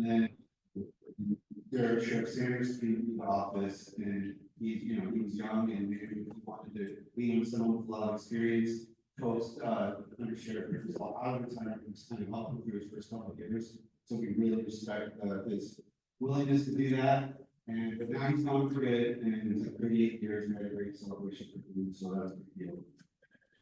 then their Sheriff Sanders came to the office, and he was young and maybe he wanted to lean someone with a lot of experience. Post under Sheriff was out of retirement, was kind of helping through his first couple of years. So we really respect his willingness to do that. And but now he's gone for good, and it's like 38 years, and we had a great celebration for him. So that's a big deal.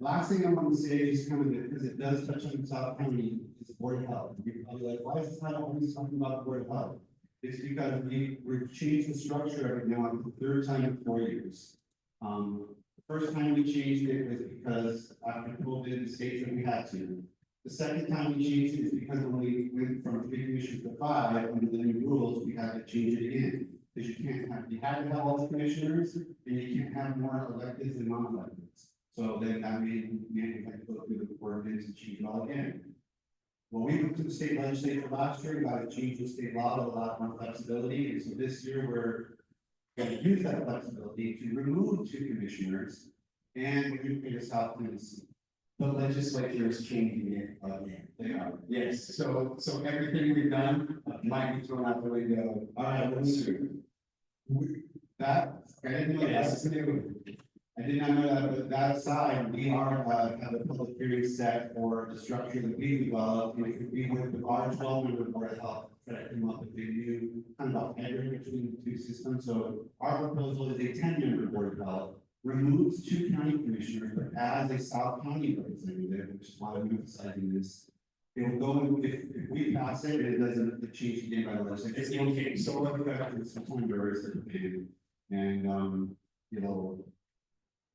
Last thing I want to say is kind of because it does touch on South County is the Board of Health. You're probably like, why is this not always talking about the Board of Health? It's because we've changed the structure of it now for the third time in 4 years. The first time we changed it was because after COVID, the state said we had to. The second time we changed it is because when we went from 3 commissioners to 5 under the new rules, we had to change it again. Because you had to have all the commissioners, and you can't have more electeds than non-electeds. So then that made we had to go through the ordinance and change it all again. Well, we went to the state legislature last year, got to change the state law to allow more flexibility, and so this year we're going to use that flexibility to remove 2 commissioners, and we're going to create a South Tennessee. The legislature is changing it again. They are. Yes, so everything we've done might be thrown out the window. All right, let's see. That, I didn't know Yes. I did not know that, but that aside, we are, have a public hearing set for the structure that we developed, and it could be with our 12-member Board of Health, try to come up with a new kind of hybrid between the 2 systems. So our proposal is a 10-member Board of Health, removes 2 county commissioners, but as a South County representative, which is why I'm emphasizing this. It will go, if we pass it, it doesn't change again by the legislature. It's okay. So what effect in September is it? And,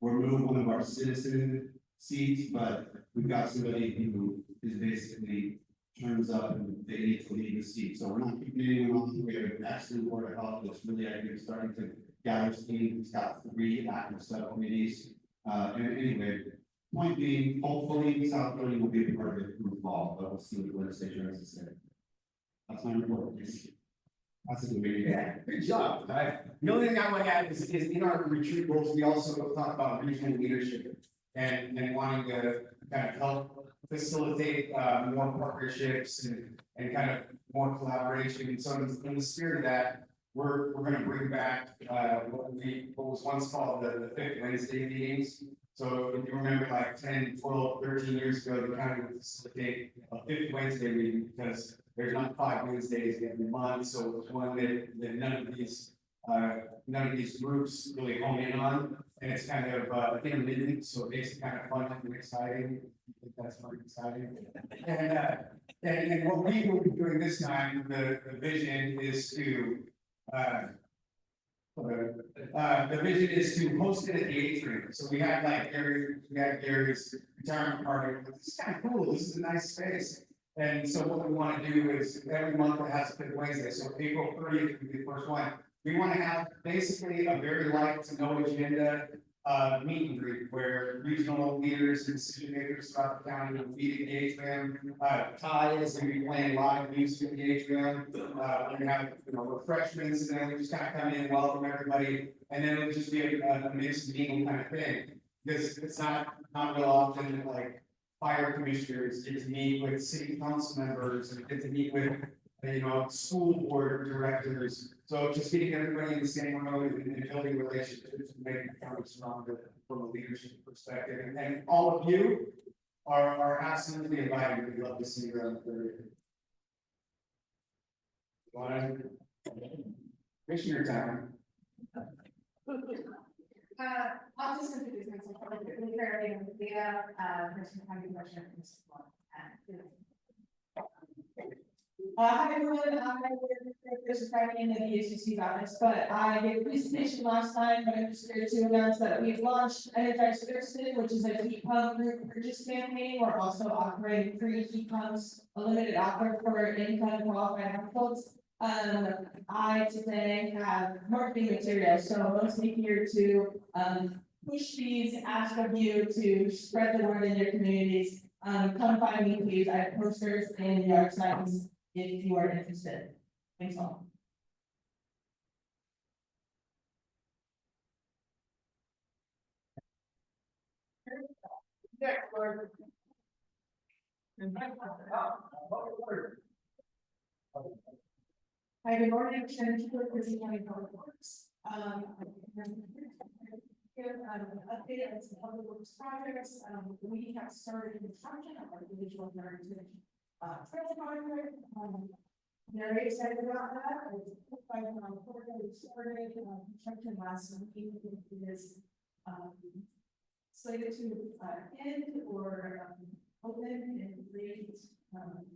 we'll remove one of our citizen seats, but we've got somebody who is basically turns up and they need to leave the seat. So we're not keeping anyone on. We have an excellent Board of Health that's really, I think, starting to gather steam. It's got 3 active subcommittees. And anyway, point being, hopefully South County will be a part of it in the fall, but we'll see what the legislature has to say. That's my report. That's a good meeting. Yeah, good job. The only thing I want to add is in our retreat goals, we also talk about regional leadership and wanting to kind of help facilitate more partnerships and kind of more collaboration. So in the spirit of that, we're going to bring back what was once called the 5th Wednesday meetings. So if you remember, like 10, 12, 13 years ago, the county would facilitate a 5th Wednesday meeting because there's not 5 Wednesdays every month. So it was one that none of these groups really hone in on, and it's kind of intermittent, so it makes it kind of fun and exciting. I think that's fun and exciting. And what we will be doing this time, the vision is to host it at the atrium. So we have like Gary's retirement party. This is kind of cool. This is a nice space. And so what we want to do is every month it has a 5th Wednesday. So April 30th will be the first one. We want to have basically a very light to no agenda meet and greet where regional leaders and decision makers throughout the county will be in the atrium. Ty is going to be playing live music in the atrium. We're going to have refreshments, and then we just kind of come in, welcome everybody, and then it'll just be a mixed meeting kind of thing. Because it's not real often that like fire commissioners get to meet with city council members and get to meet with school board directors. So just getting everybody in the same room and building relationships and making the county stronger from a leadership perspective. And all of you are absolutely invited. We'd love to see you around the 30th. Commissioner time. I'll just introduce myself really fairly with data, person having question. Hi everyone, I was Friday in the BHC's office, but I gave a presentation last time, but I'm just here to announce that we've launched Energize Thurston, which is a heat pump group purchase campaign. We're also offering free heat pumps, a limited offer for income qualified households. I today have marketing materials, so I'm mostly here to push these, ask of you to spread the word in your communities. Come find me, please. I have posters and yard signs if you are interested. Thanks all. Hi, good morning, Sharon Tucker, Quincy County Public Works. Give an update on some public works projects. We have started construction of our digital heritage trail project. Very excited about that. It's by we started construction last week. It is slated to end or open in late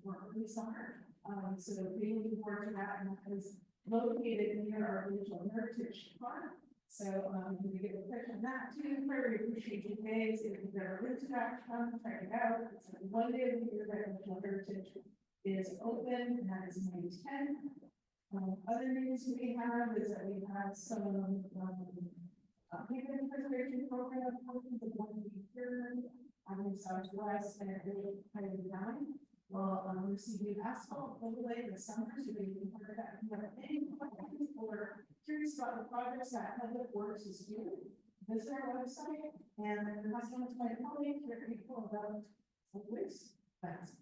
or early summer. So being looking forward to that, and that is located near our digital heritage park. So we get a picture of that too. Very appreciate you guys. If you've never been to that, come check it out. It's one day of the year that digital heritage is open, and that is May 10th. Other news we have is that we have some pavement preservation program the one week here in Southwest and kind of nine. Well, receiving asphalt overlay in the summer, so they can part of that. If you have any questions or curious about the projects that Public Works is doing, visit our website and that's one of my colleagues here people about this. Thanks.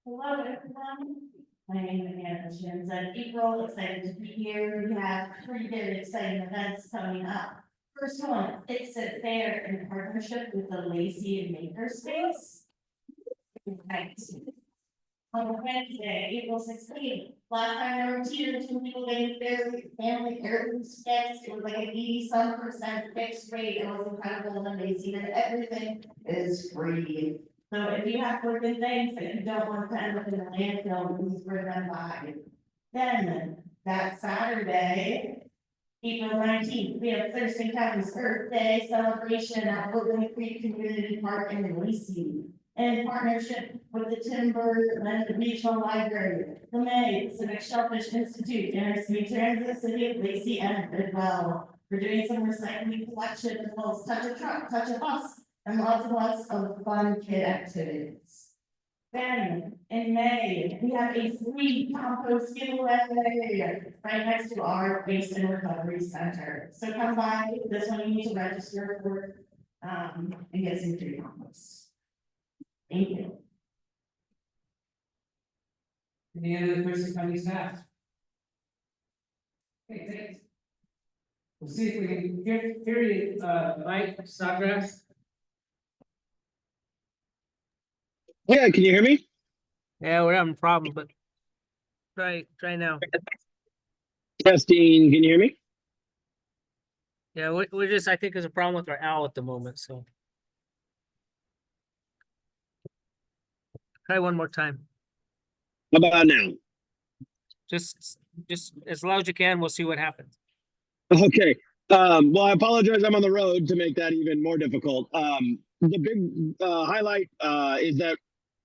Hello, everyone. My name is Anna Jones. I'm April, excited to be here. We have 3 very exciting events coming up. First one, Fix It Fair in partnership with the Lazy and Makerspace. Right. On Wednesday, April 16th, last time there were tears from people getting family heritage fixed. It was like an 80-some% fixed rate. It was incredible and amazing, and everything is free. So if you have broken things that you don't want to end up in the landfill, please bring them by. Then that Saturday, April 19th, we have Thurston County's Earth Day celebration at Woodland Creek Community Park in Lacey. In partnership with the Timberland Regional Library, the May Pacific Shellfish Institute, Interstate Transit City of Lacey, and Bidwell. We're doing some recycling collection as well as touch a truck, touch a bus, and lots of fun kid activities. Then in May, we have a free compost giveaway right next to our waste and recovery center. So come by. This one you need to register for and get some free compost. Thank you. Any other Thurston County staff? Okay, thanks. We'll see if we can hear you, Mike Sawgrass. Yeah, can you hear me? Yeah, we're having a problem, but try now. Testing, can you hear me? Yeah, we're just, I think there's a problem with our owl at the moment, so. Try one more time. How about now? Just as loud as you can, we'll see what happens. Okay. Well, I apologize. I'm on the road to make that even more difficult. The big highlight is that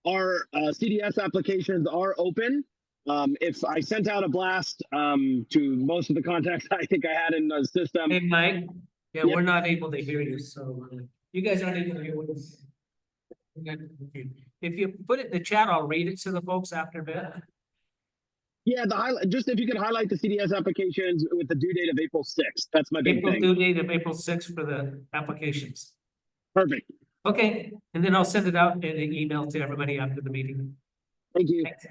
our CDS applications are open. If I sent out a blast to most of the contacts I think I had in the system. Hey, Mike, yeah, Yep. we're not able to hear you, so you guys aren't able to hear what it's. If you put it in the chat, I'll read it to the folks after a bit. Yeah, the highlight, just if you could highlight the CDS applications with the due date of April 6th. That's my big April thing. due date of April 6th for the applications. Perfect. Okay, and then I'll send it out in an email to everybody after the meeting. Thank you. Thanks.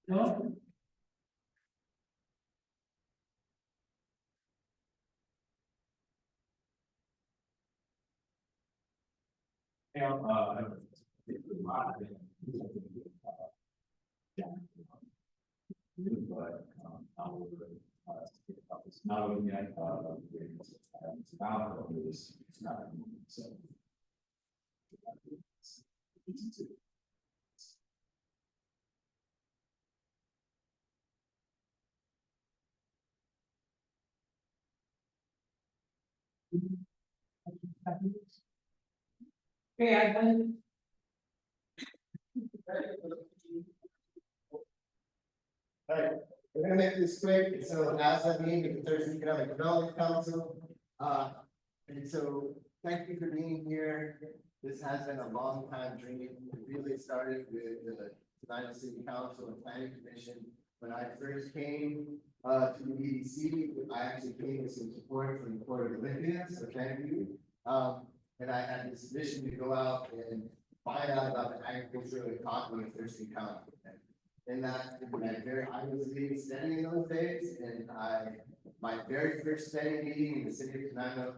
No? Okay, I've done. Alright, we're gonna make this quick, so as I mean, the Thursday Economic Development Council, and so thank you for being here. This has been a long time dream, it really started with the United City Council and Planning Commission. When I first came to the EDC, I actually came with some support from the Port of Olympia, so thank you. And I had this mission to go out and find out about the agricultural economy of Thurston County. In that, I was leading STEDI in those days, and my very first STEDI meeting in the city of Tenino,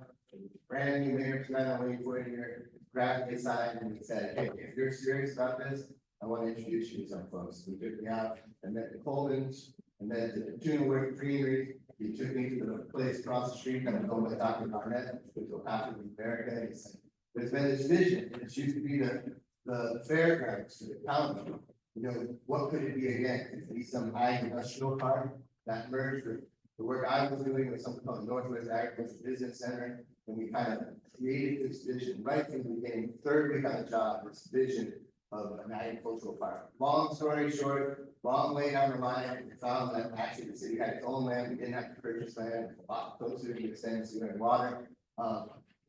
brand new mayor of Tenino, waiting for it here, grabbed me aside and he said, hey, if you're serious about this, I want to introduce you to some folks. He took me out and met the Colemans, and then the Tuna Work Creamery. He took me to the place across the street, and I'm going with Dr. Barnett, which will happen in America. He said, there's been this vision, and it used to be the fairgrounds, the county. You know, what could it be again? It could be some ag industrial park that merged with the work I was doing with something called Northwest Agriculture Business Center. And we kind of created this vision right from the beginning, third week on the job, this vision of an agricultural park. Long story short, long way down the line, we found that actually the city had its own land. We didn't have to purchase land, a lot closer to the extent sewer and water.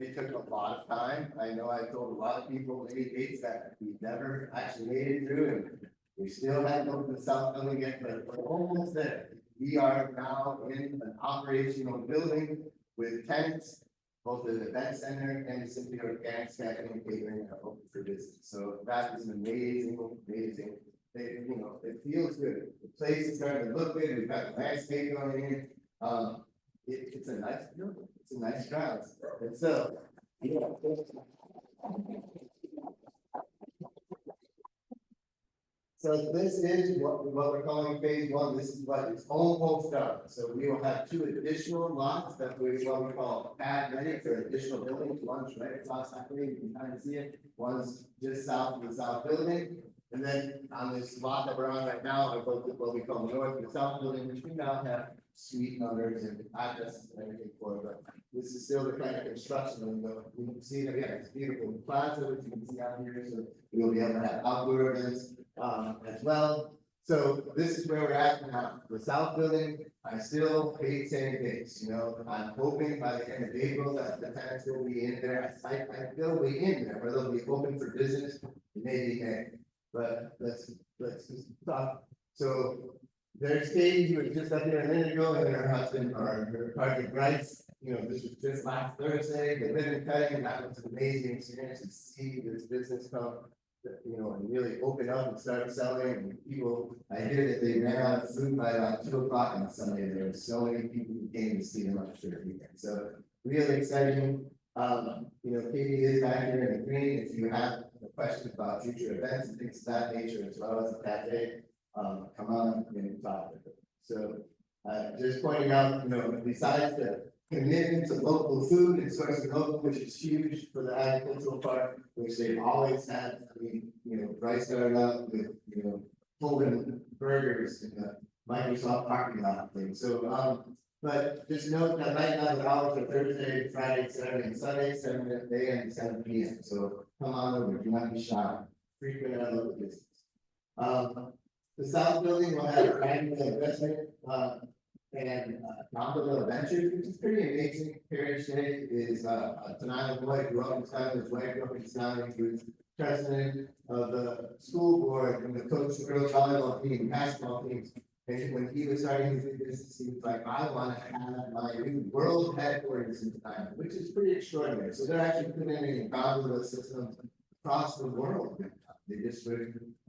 It took a lot of time. I know I told a lot of people many dates that we never actually made it through, and we still haven't opened the south building yet, but we're almost there. We are now in an operational building with tenants, both the event center and the Simply Organic Snacking and Catering are open for business. So that is an amazing. It feels good. The place is starting to look good. We've got the landscape going in. It's a nice building. It's a nice ground. And so, yeah. So this is what we're calling phase one. This is what it's almost done. So we will have 2 additional lots that we call pad ready for additional buildings. One's right across that way, you can kind of see it. One's just south of the south building. And then on this lot that we're on right now, I go to what we call the north and the south building, which we now have suite numbers and addresses and everything for, but this is still the kind of construction window. You can see that we have this beautiful plaza, which you can see out here, so we'll be able to have outdoor events as well. So this is where we're at now. The south building, I still hate saying dates, I'm hoping by the end of April that the tenants will be in there. I feel we in there, where they'll be open for business, maybe May. But let's just talk. So there's Katie, who was just up here a minute ago, and her husband, or her partner Bryce, this was just last Thursday, the ribbon cutting, that was an amazing experience to see this business come, and really open up and start selling, and people, I hear that they ran out of food by about 2 o'clock on Sunday. There were so many people who came to see them on the weekend, so really exciting. Katie is back here in the green. If you have questions about future events and things of that nature, as well as the cafe, come on and talk with them. So, just pointing out, besides the commitment to local food and sourcing local, which is huge for the agricultural part, which they've always had. Bryce started out with, Pullman burgers in the Microsoft parking lot thing. So, but just note that right now the hours are Thursday, Friday, Saturday, and Sunday, 7 a.m. and 7 p.m. So come on over, do not be shy. Frequent our local business. The south building will have annual investment and capital ventures, which is pretty amazing. Perry Shea is a Tenino boy, grew up in town, his wife grew up in town, he was president of the school board and the coach of the girls volleyball team, basketball teams. And when he was starting his business, he was like, I want to have my new world headquarters in Tenino, which is pretty extraordinary. So they're actually putting in boundary systems across the world. They just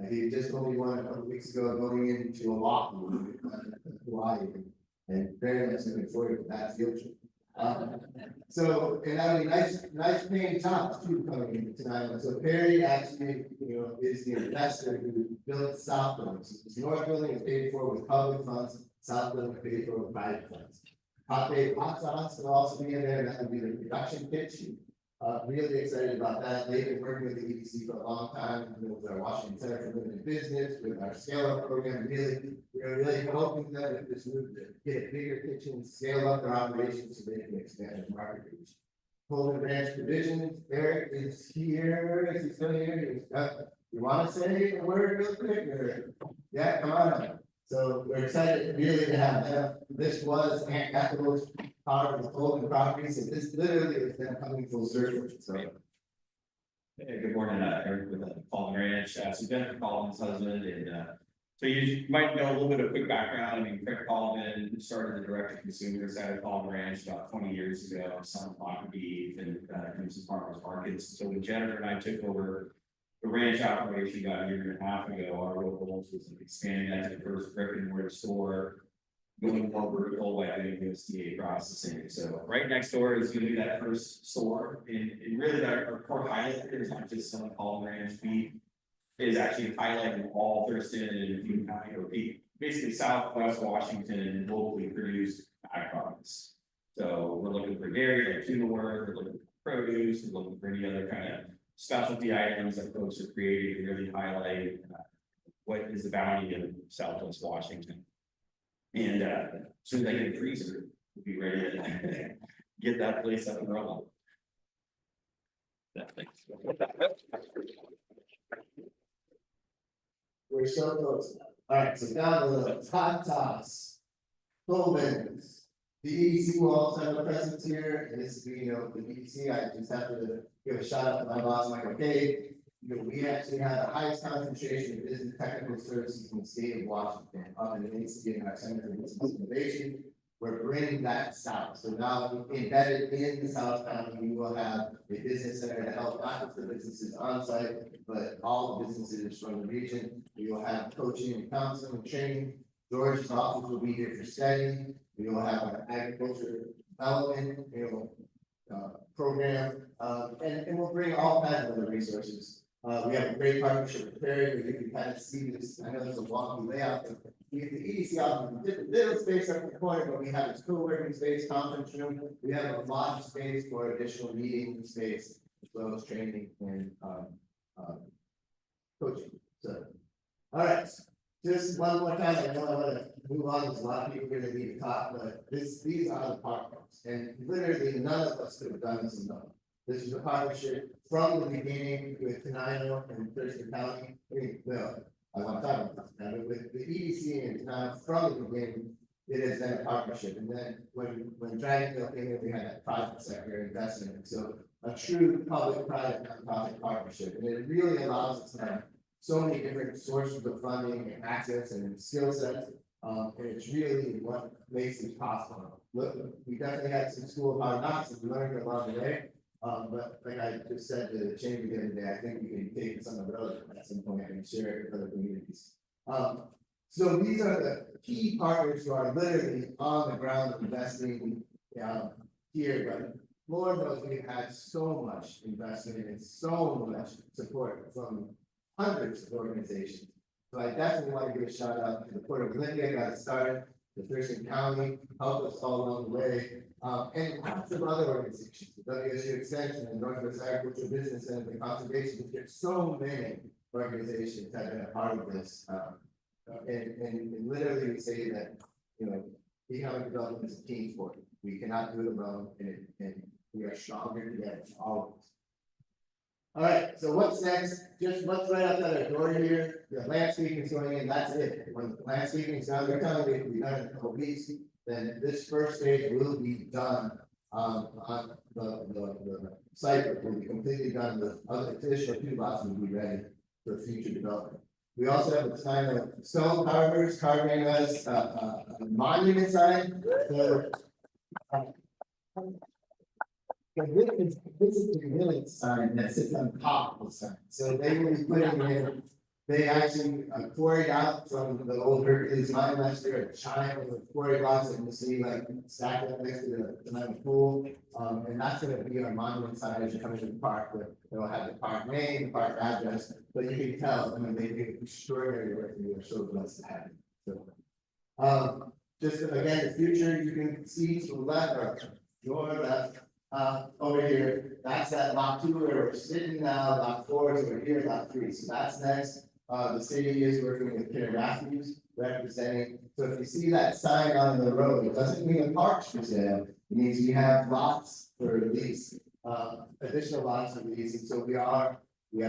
he just told me one a couple weeks ago going into Hawaii, and very much looking forward to that field trip. So, and I mean, nice paying jobs too coming into Tenino. So Perry actually, is the investor who built the south building. So this north building is paid for with public funds, south building is paid for with private funds. Hot sauce will also be in there, and that will be the production pitch. Really excited about that. They've been working with the EDC for a long time, with our Washington Center for Women in Business, with our scale-up program. We're really helping them with this move to get a bigger kitchen, scale up their operations so they can expand their market reach. Pullman Branch Division, Eric is here. Is he still here? You want to say a word real quick? Or, yeah, come on up. So we're excited really to have them. This was Ant Capital's part of the Pullman property, so this literally is them coming full circle. So, hey, good morning, Eric with the Pullman Ranch. So Jennifer Coleman's husband, and so you might know a little bit of quick background. I mean, Craig Coleman started the direct-to-consumer side of Pullman Ranch about 20 years ago, selling block beef and doing some farmers markets. So when Jennifer and I took over the ranch operation got a year and a half ago, our local was expanding that to the first brick and mortar store. Going more vertical by doing USDA processing, so right next door is gonna be that first store, and really our core highlight here is not just selling Palm Ranch beef. Is actually highlighting all Thurston and Butte County, or basically Southwest Washington and locally produced ag products. So we're looking for dairy, like tuna work, we're looking for produce, we're looking for any other kind of specialty items that folks are creating to really highlight. What is the bounty of Southwest Washington? And soon as I get a freezer, we'll be ready to get that place up and rolling. That thing. We're so close. Alright, so down to the hot toss. Bowman's. The EDC will also have a presence here, and this, you know, the EDC, I just have to give a shout out to my boss, Michael Cade. You know, we actually have the highest concentration of business technical services in the state of Washington, up in the NCD in our Center for Business Innovation. We're bringing that south, so now embedded in the South County, we will have a business center to help not just the businesses on site, but all the businesses from the region. We will have coaching and counseling and training. George's office will be here for STEDI. We will have an agriculture development, program, and we'll bring all kinds of other resources. We have a great partnership with Perry, where you can kind of see this. I know there's a wonky layout, but we have the EDC office, we did a little space up in the corner, but we have this co-working space, conference room. We have a lot of space for additional meeting space, as well as training and coaching. So, all right, just one more time. I know I want to move on. There's a lot of people here that need to talk, but these are the partners, and literally none of us could have done this alone. This is a partnership from the beginning with Tenino and Thurston County. I want to talk about this now, but with the EDC and Tenino from the beginning, it has been a partnership. And then when Dragonville came in, we had that private sector investment. And so a true public-private nonprofit partnership, and it really allows us to have so many different sources of funding and access and skill sets. And it's really what makes it possible. Look, we definitely had some school of hard knocks and we learned along the way. But like I just said to the chamber the other day, I think we can take some of those at some point and share it with other communities. So these are the key partners who are literally on the ground investing here, but more of those, we've had so much investment and so much support from hundreds of organizations. So I definitely want to give a shout out to the Port of Olympia, got it started, the Thurston County helped us all along the way, and lots of other organizations, the WSU Extension and Northwest Agricultural Business Center, the Conservation District, so many organizations have been a part of this. And literally we say that, you know, economic development is a team sport. We cannot do it alone, and we are stronger together, always. All right, so what's next? Just what's right outside our door here, the landscaping is going in, that's it. When the landscaping is done, they're telling me it will be done in a couple weeks, then this first stage will be done. On the site will be completely done, with other additional 2 lots will be ready for future development. We also have a time of stone carvers carving us a monument sign. This is the village sign that sits on top of the sign. So they will be putting in, they actually quarried out from the old Hercules mine last year, a chime of quarry blocks that you see like stacked up next to the pool. And that's going to be our monument sign as you come into the park. They'll have the park name, the park address, but you can tell, I mean, they do extraordinary work and we are so blessed to have it. So, just again, the future you can see to the left or your left. Over here, that's that lot 2 where we're sitting now, lot 4 is over here, lot 3, so that's next. The city is working with Care Matthews representing, so if you see that sign on the road, it doesn't mean the park's for sale, it means we have lots for lease, additional lots for lease, and so we have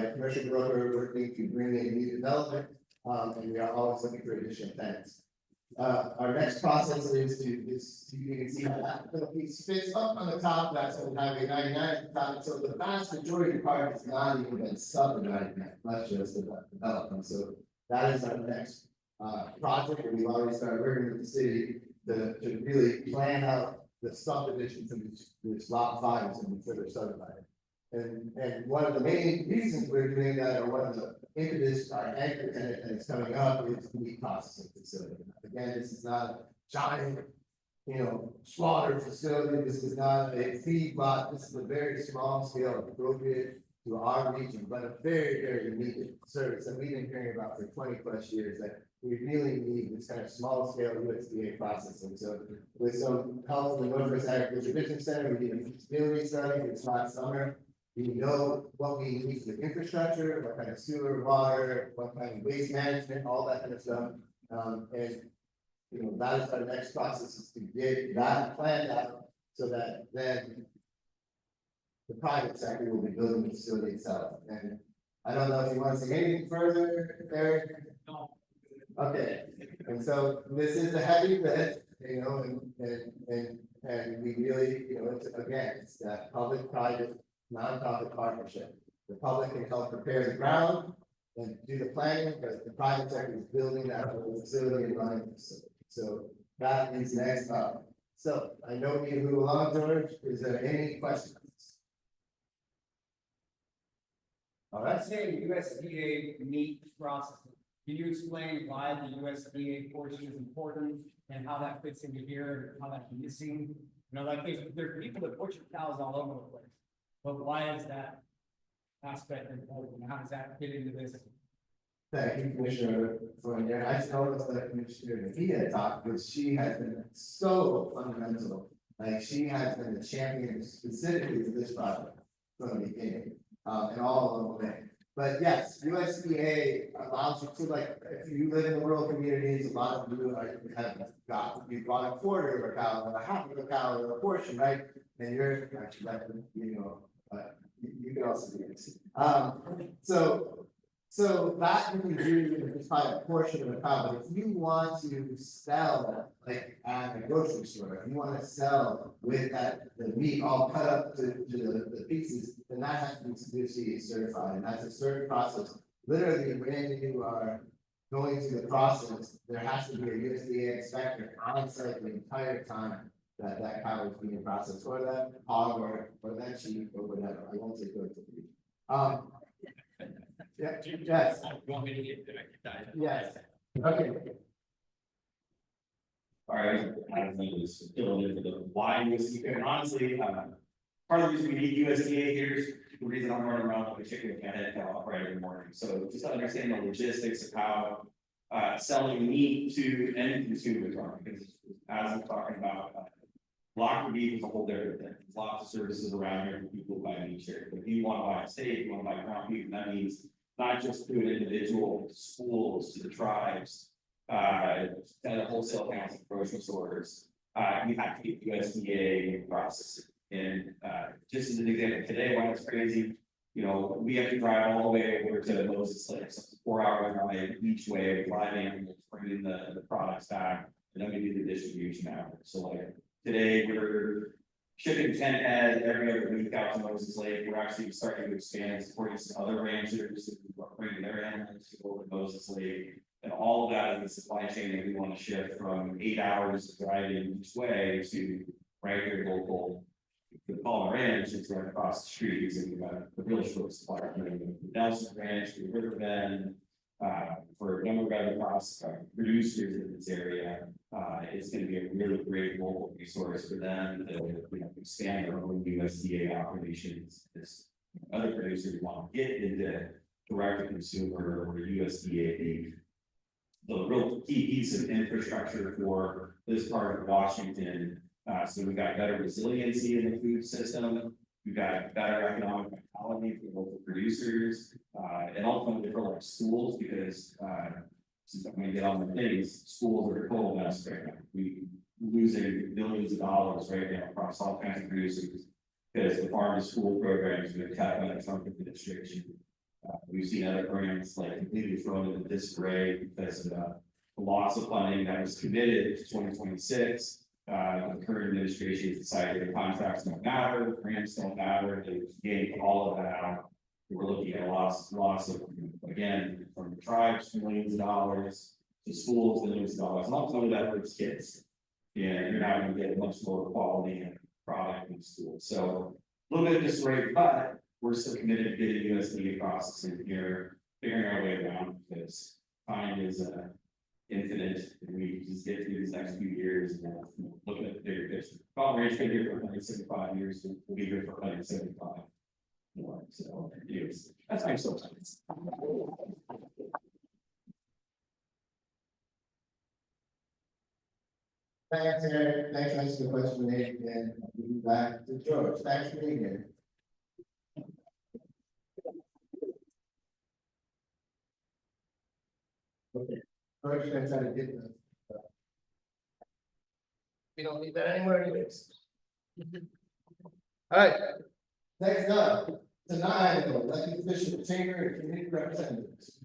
a commercial broker working to bring in new development, and we are always looking for additional tenants. Our next process is you can see how that little piece fits up on the top, that's on Highway 99 at the top, so the vast majority of the park is not even been subdivided yet, much as the development, so that is our next project, and we've already started working with the city to really plan out the subdivisions in which lot 5 is going to be further subdivided. And one of the main reasons we're doing that, or one of the impetus, our anchor tenant that's coming up is the meat processing facility. Again, this is not a giant, slaughter facility, this is not a feed lot, this is a very small scale appropriate to our region, but a very, very unique service that we've been hearing about for 20+ years, that we really need this kind of small scale USDA processing. So with some help from the Northwest Agriculture Business Center, we did a feasibility study this last summer. We know what we need for the infrastructure, what kind of sewer, water, what kind of waste management, all that kind of stuff. And that is our next process, is to get that planned out so that then the private sector will be building the facility itself. And I don't know if you want to say anything further, Eric? No. Okay, and so this is a heavy lift, and we really, it's that public-private, nonprofit partnership. The public can help prepare the ground and do the planning, but the private sector is building that whole facility and running the facility. So that is next up. So I know we can move along, George. Is there any questions? All right. Let's say USDA meat processing. Can you explain why the USDA portion is important and how that fits into here and how that's missing? Like there's people that butcher cows all over the place, but why is that aspect important? How does that fit into this? Thank you, Commissioner Fournier. I just noticed that Commissioner Nakia talked, because she has been so fundamental. Like, she has been the champion specifically for this project from the beginning, and all along the way. But yes, USDA allows you to, like, if you live in the rural communities, a lot of you you bought a quarter of a cow, or a half of a cow, or a portion, right? And you're actually like, you can also do this. So that you can do is probably a portion of a cow, but if you want to sell, like at a grocery store, if you want to sell with the meat all cut up to the pieces, then that has to be USDA certified, and that's a certain process. Literally, when you are going through the process, there has to be a USDA inspector on site the entire time that cow is being processed, or that hog, or that sheep, or whatever. I won't say good to you. Yeah, yes. You want me to get that? Yes. Okay. All right, I don't think it's still into the why USDA, and honestly, part of the reason we need USDA here is the reason I'm running around with a chicken with my head cut off right every morning. So just to understand the logistics of how selling meat to end consumers are, because as I'm talking about, block beef is a whole different thing. There's lots of services around here for people who buy meat share. But if you want to buy a steak, you want to buy ground beef, that means not just to an individual, schools, to the tribes, and the wholesale accounts and grocery stores. You have to get USDA processing. And just as an example, today, why it's crazy, we have to drive all the way over to Moses Lake, so 4-hour drive each way with live animals, bringing the products back, and then we do the distribution out. So like today, we're shipping 10 head every other week out to Moses Lake. We're actually starting to expand, supporting some other ranchers who are bringing their animals to go to Moses Lake. And all of that is the supply chain that we want to shift from 8 hours of driving each way to right here local. The Palmer Ranch is right across the street, and we've got a real short supply from the Nelson Ranch to Riverbend. For a number of other producers in this area, it's going to be a really great local resource for them to expand their own USDA operations. As other producers want to get into direct to consumer or USDA beef. The real key piece of infrastructure for this part of Washington. So we've got better resiliency in the food system. We've got better economic vitality for local producers, and ultimately for like schools, because since I'm gonna get on the things, schools are a total mess right now. We losing millions of dollars right now across all kinds of producers because the farm to school programs have been cut by the Trump administration. We've seen other programs like completely thrown into disarray because of the loss of funding that was committed to 2026. The current administration has decided the contracts don't matter, grants don't matter, they've gained all of that out. We're looking at a loss of, again, from the tribes, millions of dollars, to schools, millions of dollars, and ultimately that hurts kids. And you're not going to get much lower quality and product in schools. So a little bit of disarray, but we're still committed to getting USD across and here, figuring our way around, because time is, infinite, and we just get through these next few years, and looking at the bigger picture. Colin Ranch been here for 175 years, and we'll be here for 175. More, so, anyways, that's my soul. Thanks, Eric. Thanks for asking the question, Nate, and we'll be back to George. Thanks for being here. Okay, George, gonna try to get the. We don't need that anymore anyways. All right, next up, tonight, elected official chamber and community representatives.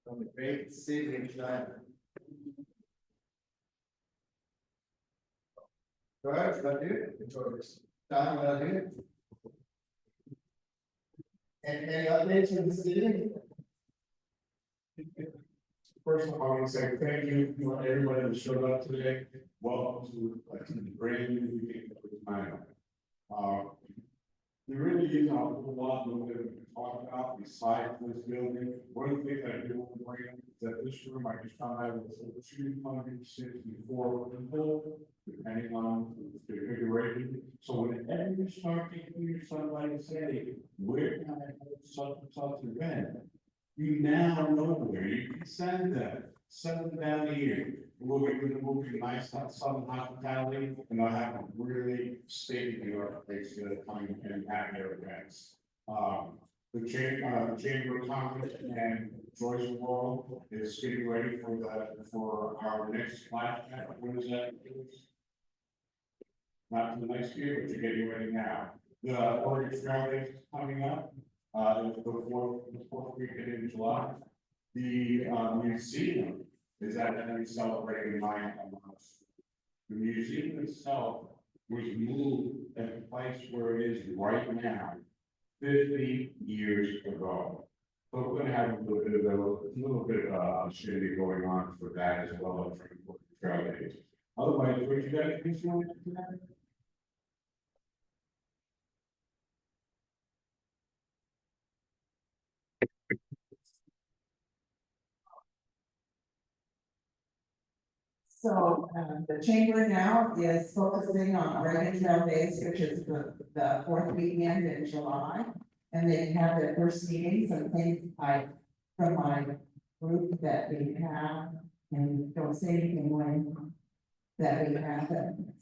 From the great city of China. George, what do you do? George, Don, what do you do? And any updates from the city? First of all, I want to say thank you for everybody that showed up today. Welcome to the brand new meeting of the time. There really is a whole lot that we can talk about besides this building. One of the things I do want to bring up is that this room, I just found out it was over 264 people, depending on the configuration. So whenever you start to hear somebody say, where can I hold such and such event? You now know where you can send them down here. We'll be nice, southern hospitality, and they'll have a really state-of-the-art place to come and have their events. The Chamber of Commerce and Joyce World is getting ready for our next class. When is that? Not for the next year, but you're getting ready now. The Oregon Trail Days is coming up. The fourth weekend in July. The museum is actually celebrating my house. The museum itself was moved at the place where it is right now, 50 years ago. So we're gonna have a little bit of shitty going on for that as well as for Trail Days. Otherwise, what you guys think you want to do that? So, the chamber now is focusing on Oregon Trail Days, which is the fourth weekend in July. And they have their first meetings and things from my group that we have, and don't say anything when that we have them.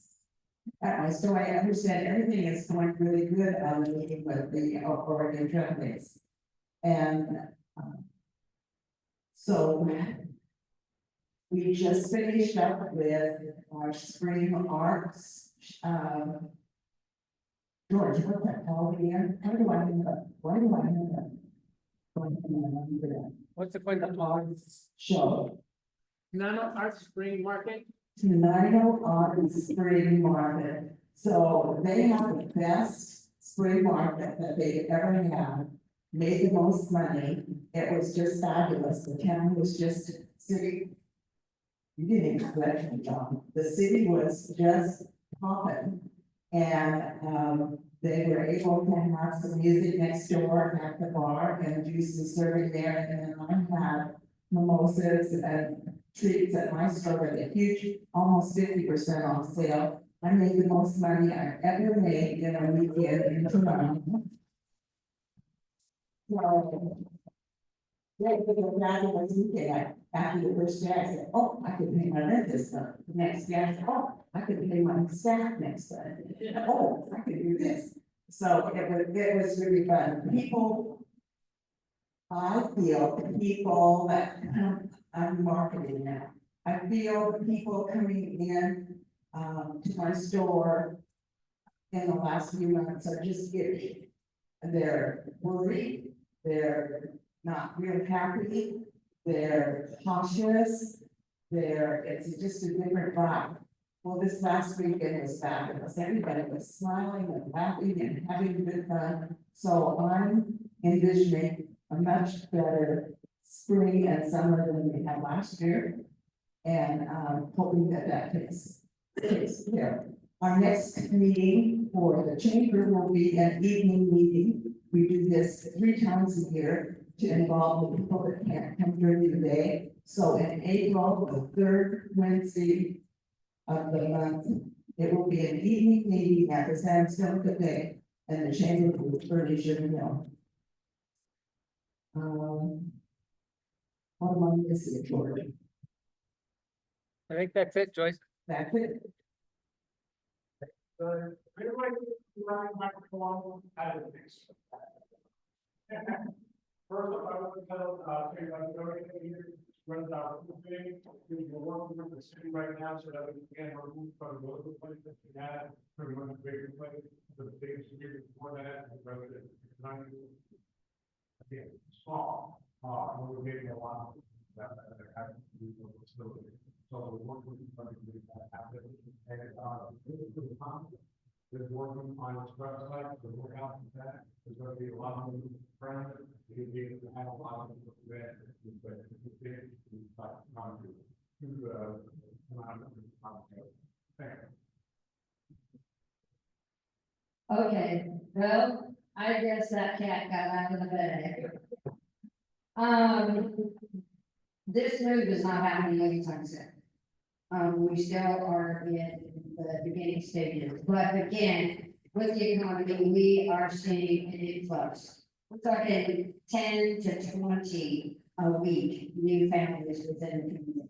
So I understand everything is going really good on the meeting with the Oregon Trail Days. And, so we just finished up with our spring arts. George, what's that called again? How do I know? Why do I know that? What's the point of Arts show. Nano Art Spring Market? Tenino Arts Spring Market. So they have the best spring market that they've ever had. Made the most money. It was just fabulous. The town was just sitting. You didn't even let me, John. The city was just popping. And they were able to have some music next door at the bar and do some serving there. And then I had mimosas and treats at my store at a huge, almost 50% off sale. I made the most money I've ever made in a weekend in Toronto. So, yeah, it was a fabulous weekend. After the first day, I said, oh, I could pay my rent this month. The next day, I said, oh, I could pay my staff next time. Oh, I could do this. So it was really fun. People, I feel the people that I'm marketing now. I feel the people coming in to my store in the last few months are just giddy. They're worried, they're not real happy, they're cautious, it's just a different vibe. Well, this last weekend was fabulous. Everybody was smiling and laughing and having good fun. So I'm envisioning a much better spring and summer than we had last year. And hoping that takes care. Our next meeting for the chamber will be an evening meeting. We do this 3 times a year to involve the people that can't come during the day. So in April, the 3rd Wednesday of the month, it will be an evening meeting at the Sandstone Cafe, and the chamber will furnish your meal. What am I missing, George? I think that's it, Joyce. That's it. First, I want to tell, say, like, runs our thing, we're working with the city right now, so that we can remove from the other place that we had, from one of the bigger place, the biggest year before that, and rather than 90. Again, small, we're getting a lot of that have to do with the facility. So we're working with trying to make that happen, and there's working on its website, the workout for that, there's going to be a lot of friends, you'll be able to have a lot of people there, but it's big, Okay, well, I guess that cat got out of the bag. This move is not happening anytime soon. We still are in the beginning stages, but again, with the economy, we are seeing an influx. We're talking 10 to 20 a week, new families within the community.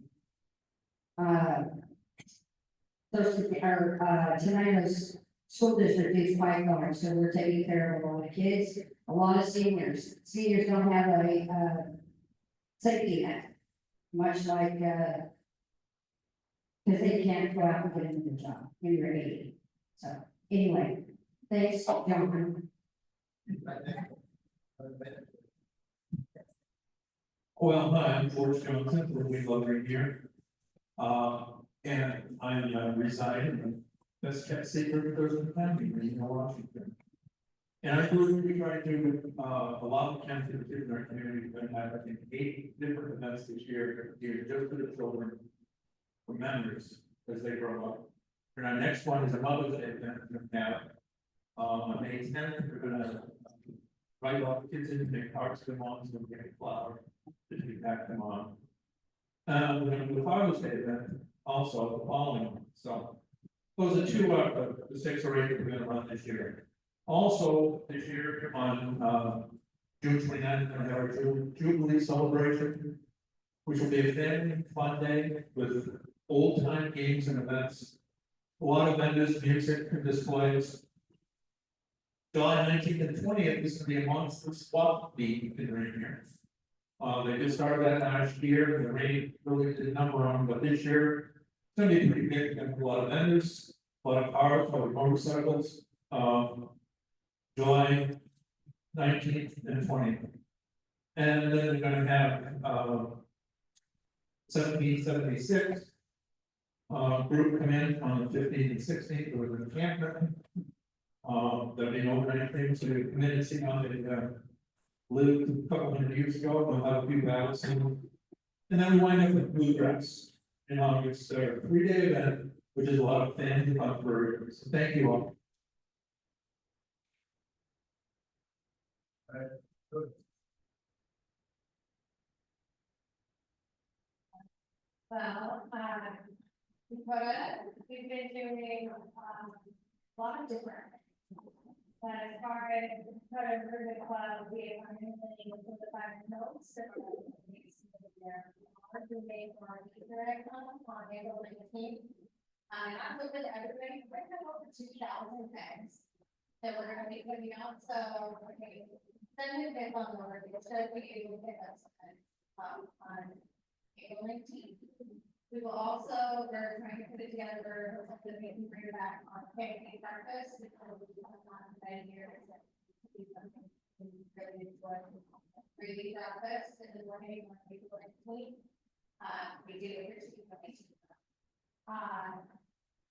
Tenino's school district is quite large, so we're taking care of a lot of kids, a lot of seniors. Seniors don't have a safety net, much like, because they can't go out and get into the job when you're 80. So anyway, thanks, John. Well, hi, I'm George Johnson, we're we love right here. And I'm residing, that's kept secret because of the family, in Washington. And I believe we try to do, a lot of county kids in our community, we're gonna have, I think, 8 different events this year, just for the children. For members as they grow up. And our next one is a Mother's Day event now. On May 10th, we're gonna write off the kids in their cards to them on, so we're getting flowers to pack them on. We're gonna do a Father's Day event also the following month. So those are 2 of the 6 or 8 that we're gonna run this year. Also, this year on June 29th, we're gonna have our Jubilee celebration, which will be a family fun day with old time games and events. A lot of vendors, music and displays. July 19th and 20th is going to be a monster swap meet in Rainier. They just started that last year, and the rain really did a number on them, but this year it's going to be pretty big. There's a lot of vendors, a lot of cars, a lot of motorcycles. July 19th and 20th. And then they're going to have 1776 group come in on the 15th and 16th with an encampment. There'll be no anything, so you come in and see how they lived a couple hundred years ago. We'll have a few battles, and then we wind up with bluegrass. It's a 3-day event, which is a lot of family fun for everybody. So thank you all. Well, we've been doing, a lot of different. But as far as Dakota River Club, we are implementing with the 5 notes. So we made our Easter egg hunt on April 19th. And I'm looking at everybody, we're gonna have over 2,000 eggs that we're gonna be putting out, so, okay. Then we get on the board, so we able to pick up some, on April 19th. We will also, we're trying to put it together for something we can bring back on pancake breakfast. Because we have not been here. Really enjoy breakfast in the morning on April 19th. We do it for 2 weeks.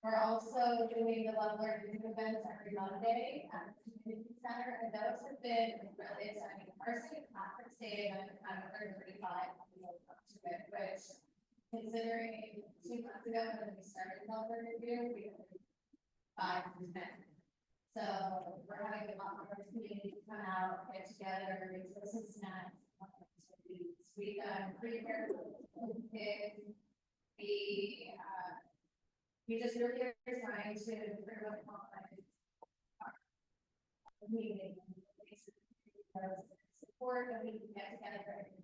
We're also doing the love learning events every Monday at the community center, and those have been really exciting. Our city conference day event, I'm 35 to it, which, considering 2 months ago when we started love learning review, we had 5 to 10. So we're having a lot more community come out, get together, this is snacks. We pre-prepared kids. We just really are trying to improve upon meeting. Support that we can get together. And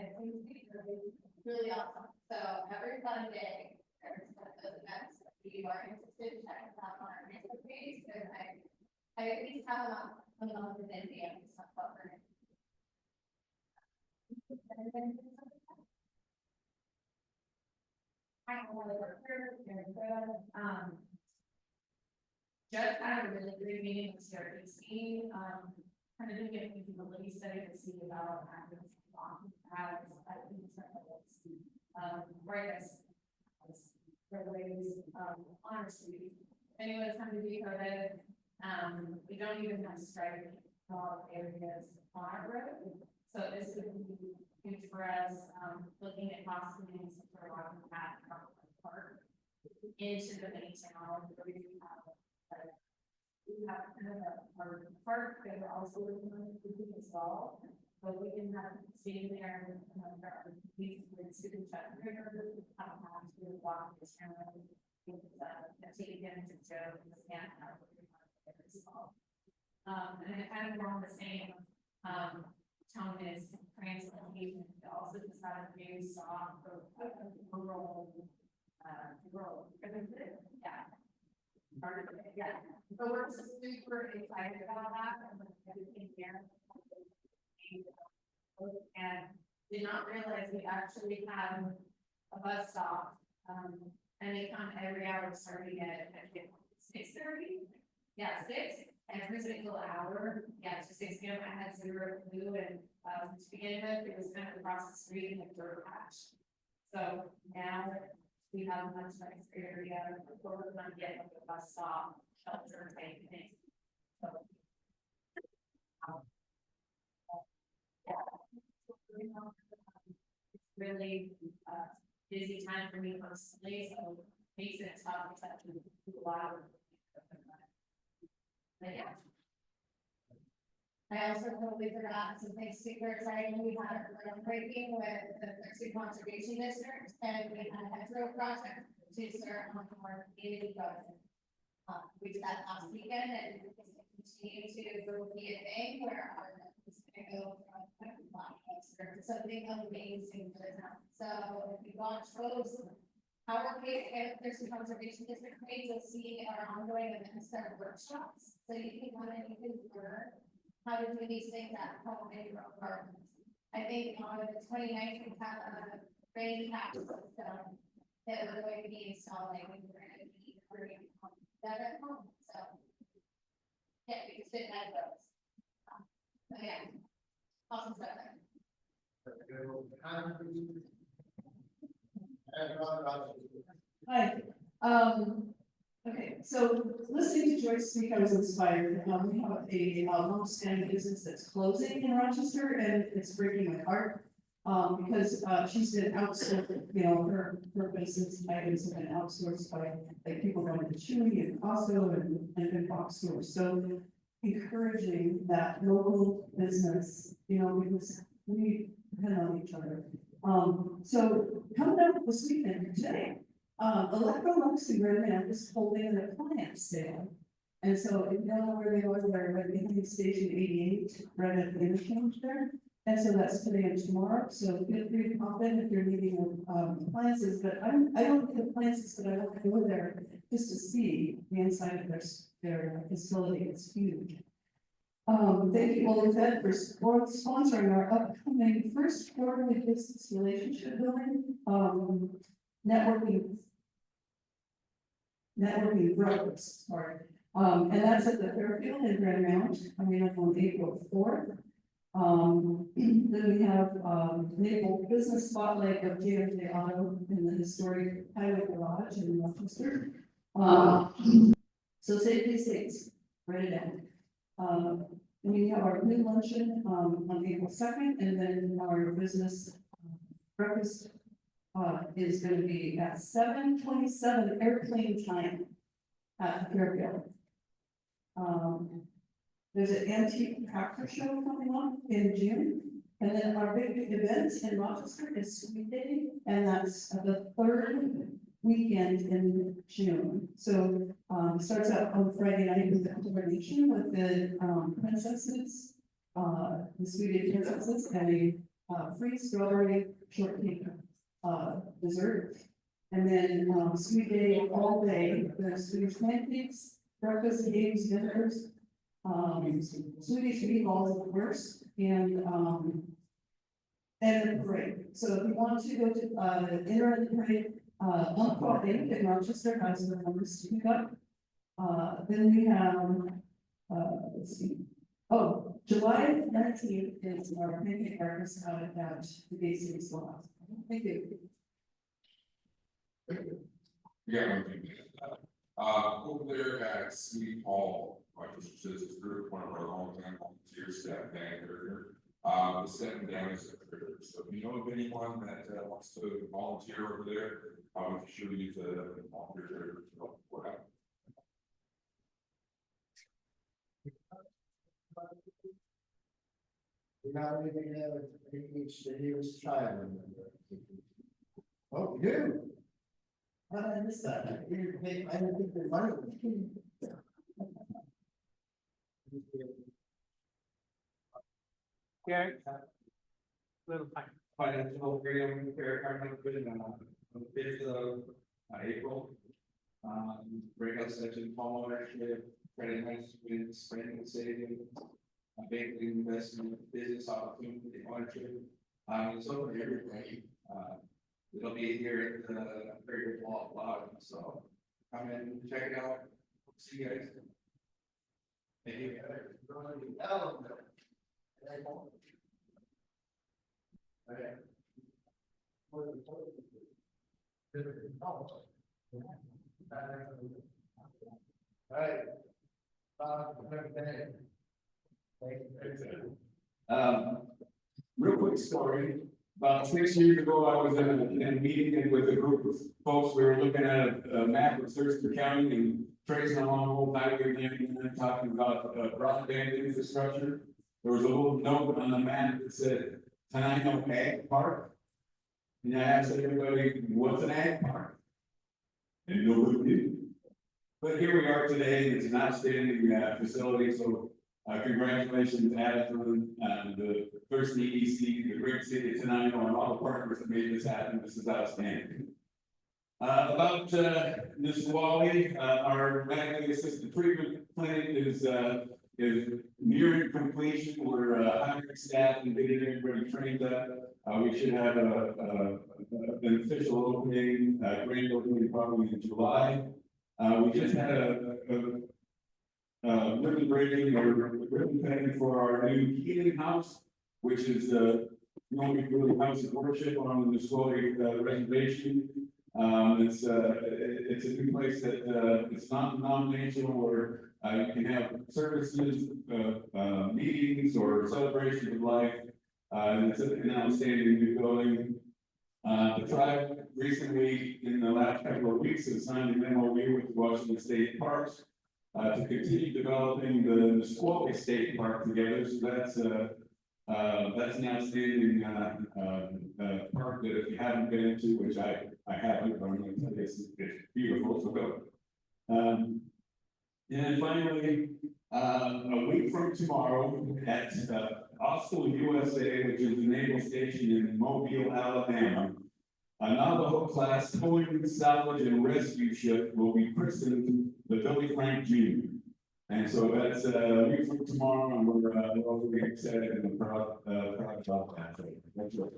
it seems to be really awesome. So every Sunday, there's one of those events. If you are interested, check us out on our Facebook page, because I at least have them on the video and stuff over. Just had a really great meeting with CRPC, kind of doing a feasibility study to see about actions as regulations, honestly, if anyone's come to be COVID, we don't even have strike areas on our road. So this would be huge for us, looking at possibilities for walking path from the park into the main town. We have kind of our park that we're also looking at as well. But we can have sitting there and these student chat how to walk this town. Take them to Joe and stand out as well. And it kind of along the same tone is transportation. We also decided to do song for rural, yeah. Part of it, yeah. So we're super excited about that and everything here. And did not realize we actually have a bus stop, and they come every hour starting at 6:30. Yeah, 6 every single hour. Yeah, to 6 p.m. I had zero clue, and to begin with, it was kind of across the street in a dirt patch. So now we have a much nicer area where we're going to get a bus stop, shelter, type thing. So it's really busy time for me personally, so it makes it tough to do a lot of. But yeah. I also totally forgot something super exciting. We had a groundbreaking with the Thirsty Conservation District, and we had a hetero project to serve on our community government. We did that last weekend, and it's going to continue to be a thing where our is going to go from something amazing for the town. So if you watch those, our page and Thirsty Conservation District page, you'll see our ongoing events and workshops. So you can come and you can learn how to do these things at home in your apartment. I think on the 29th, we have a rain cap system that we're going to be installing. We're going to be creating that at home. So yeah, we can fit that those. So yeah, awesome stuff. Hi, okay, so listening to Joyce speak, I was inspired. We have a long-standing business that's closing in Rochester, and it's breaking my heart. Because she's been outsourced, you know, her business items have been outsourced by like people going to Chewy and Costco and big box stores. So encouraging that local business, you know, because we depend on each other. So coming up this weekend today, Electrolux and Redman is holding an appliance sale. And so if you don't know where they are, they're right behind Station 88, right at the interchange there. And so that's today and tomorrow. So feel free to pop in if you're needing appliances. But I don't need appliances, but I want to go there just to see the inside of their facility. It's huge. Thank you, Olafed, for sponsoring our upcoming first quarterly business relationship building, networking breakfast, sorry. And that's at the Fairfield in Grand Mount, coming up on April 4th. Then we have, Naval Business Spotlight of JFJ Auto in the historic Highway Garage in Rochester. So say these things, write it down. We have our new luncheon on April 2nd, and then our business breakfast is going to be at 7:27 airplane time at Fairfield. There's an antique tractor show coming up in June. And then our big event in Rochester is Sweet Day, and that's the third weekend in June. So, starts out on Friday night with the coronation with the, princesses, the Sweet Day princesses, and a, free strawberry shortcake, dessert. And then, Sweet Day all day, there's Swedish pancakes, breakfast, games, dinners, Swedish meatballs, of course, and the parade. So if you want to go to, enter the parade, on Friday in Rochester, has the numbers to pick up. Then we have, let's see, oh, July 19th is our pancake breakfast out at the Bay City Schoolhouse. Thank you. Yeah, over there at Sweet Hall, which is a group, one of our longtime volunteers, staff manager, is stepping down as a secretary. So if you know of anyone that wants to volunteer over there, we can sure use a volunteer to help work out. We got anything there, he was trying. Oh, you do? I missed that, I didn't think the money. Yeah. Little financial freedom, fair, on the fifth of April. Breakout session, home ownership, credit management, spending and saving, banking investment, business opportunity, ownership. It's over everybody. It'll be here at the Greater Blog, so come in and check it out. See you guys. Thank you. Okay. Real quick story. About 6 years ago, I was in a meeting with a group of folks. We were looking at a map of Thurston County and tracing along Old Highway and talking about broadband infrastructure. There was a little note on the map that said Tenino Ag Park. And I asked everybody, what's an ag park? And nobody knew. But here we are today, and it's an outstanding facility, so congratulations, Adam, the first EDC, the great city of Tenino, and all the partners that made this happen. This is outstanding. About Nisqually, our medically assisted treatment clinic is nearing completion. We're hiring staff and getting everybody trained up. We should have an official opening, grand opening probably in July. We just had a ribbon breaking or ribbon cutting for our new healing house, which is the only really house of worship on the Nisqually reservation. It's a new place that it's not denominational, where you can have services, meetings, or celebrations of life. And it's an outstanding new building. The tribe recently, in the last couple of weeks, has signed an MOU with the Washington State Parks to continue developing the Nisqually State Park together. So that's an outstanding park that if you haven't been to, which I haven't, but I'm going to tell you it's beautiful, so go. And finally, a week from tomorrow at Austin, USA, which is a naval station in Mobile, Alabama, a Navajo class towing, salvage, and rescue ship will be christened the Billy Frank Jr. And so that's a week from tomorrow, and we're all really excited and proud about that. So that's it.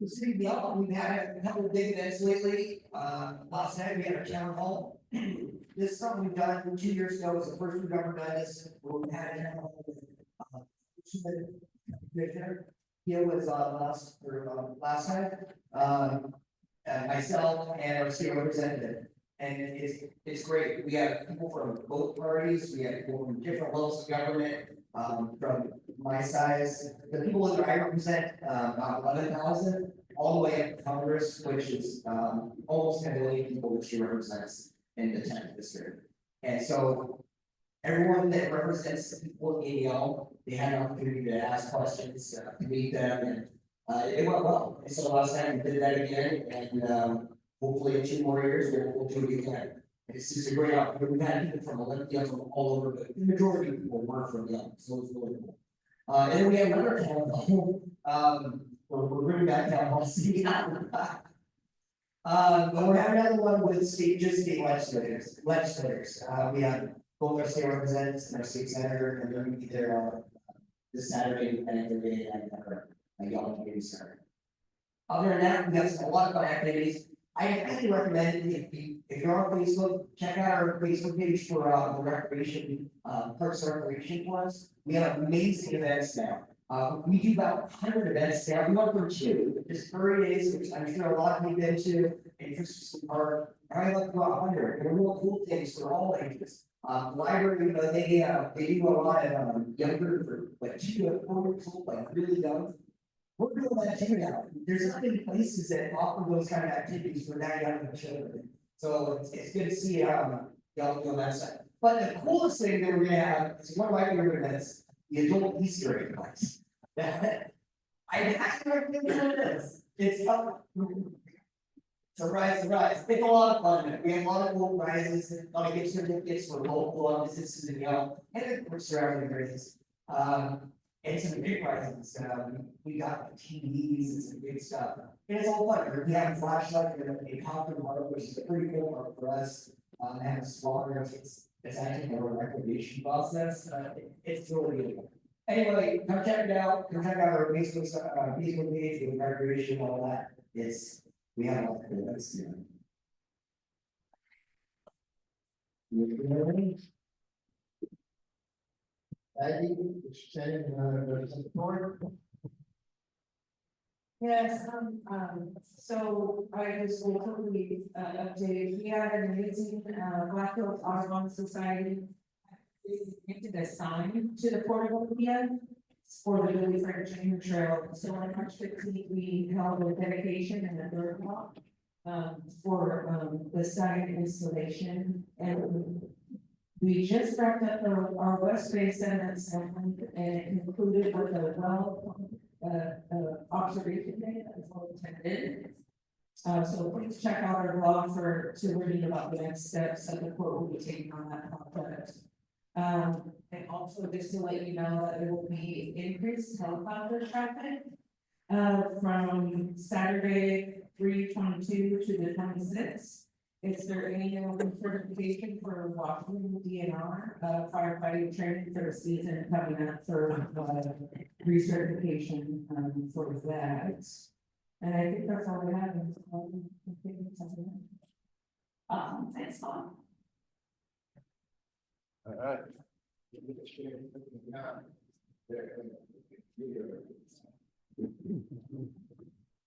The city beyond, we've had a couple of big events lately. Last night we had a town hall. This is something we've done 2 years ago. It's the first we've ever done this. We had a town hall with he was last night. And myself and our state representative. And it's great. We have people from both parties. We have people from different levels of government. From my size, the people that I represent, about 11,000, all the way up to Congress, which is, almost 10 million people that she represents in the 10th district. And so everyone that represents the people in ADL, they had an opportunity to ask questions, to meet them, and it went well. And so last time we did that again, and hopefully in 2 more years, we'll do it again. This is a great opportunity. We've had people from Olympia from all over, but the majority of people were from Young, so it's really cool. And then we have another town hall, we're bringing back town hall city. But we're having another one with state legislators. We have both our state representatives and our state senator, and they're gonna be there this Saturday and every day at our Young Community Center. Other than that, we have a lot of fun activities. I highly recommend if you're on Facebook, check out our Facebook page for the recreation, Parks and Recreation Clubs. We have amazing events now. We do about 100 events now. We went from 2, just 30 days, which I'm sure a lot of you have been to, and Christmas Park. I like about 100. They're real cool things for all ages. Library, you know, they do a lot of younger for like 2 to 4 years old, like really young. We're doing that too now. There's not many places that offer those kind of activities for that young children. So it's good to see y'all on that side. But the coolest thing that we're gonna have is one of my favorite events, the adult Easter egg class. I recommend doing this. It's fun. Surprise. It's a lot of fun. We have a lot of cool prizes, a lot of gift certificates for local businesses and and the surrounding areas. And some big prizes, we got TVs and some big stuff, and it's all fun. We have a flashlight and a coffin mark, which is a pretty cool part for us. And a smaller, it's actually a recreation process, it's really good. Anyway, come check it out, come check out our Facebook page with recreation, all that, we have a lot of good events here. Yes, so I just will quickly update, we had an amazing Black Hills Audubon Society. We did a sign to the portable media for the Billy Frank Junior Trail, so on March 15th, we held a dedication and a third walk for the sign installation, and we just wrapped up our West Bay Senate and it included with a observation day that was well attended. So please check out our blog to read about the next steps that the court will be taking on that project. And also just to let you know that there will be increased helicopter traffic from Saturday 3/22 to the 26th. Is there any certification for Washington DNR firefighting training for the season coming up for recertification for that? And I think that's all we have. Thanks, Mom. All right.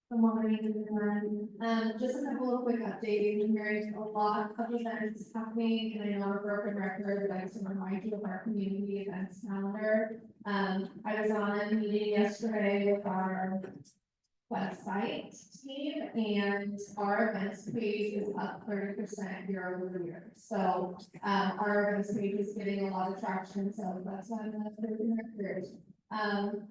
Good morning, everyone. Just a couple of quick updates. There's a lot of events happening, and I know a broken record, but I just want to remind you of our community events calendar. I was on a meeting yesterday with our website team, and our events page is up 30% year-over-year. So our events page is getting a lot of traction, so that's why I'm going to put it in record.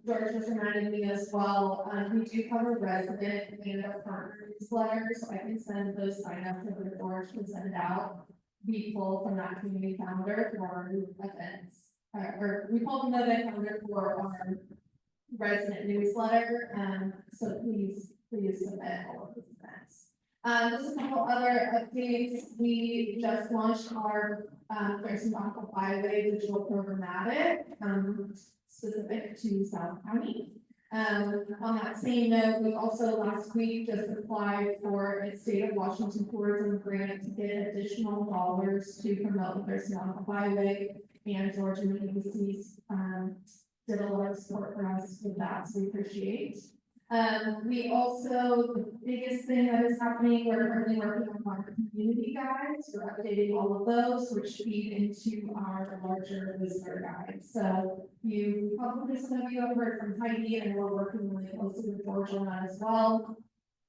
George just reminded me as well, we do cover resident and our partner newsletters, so I can send those signups over to George to send out people from that community calendar for our events. Or we call them the event calendar for our resident newsletter, so please submit all of those events. Just a couple other updates. We just launched our Thurston Bronco Byway digital programmatic, specific to South County. On that same note, we also last week just applied for a state of Washington tourism grant to get additional dollars to promote the Thurston Bronco Byway, and Georgia Agencies did a lot of support for us with that, so we appreciate. We also, the biggest thing that is happening, we're currently working on our community guides. We're updating all of those, which feed into our larger visitor guides. So some of you have heard from Heidi, and we're working really closely with Georgia on that as well.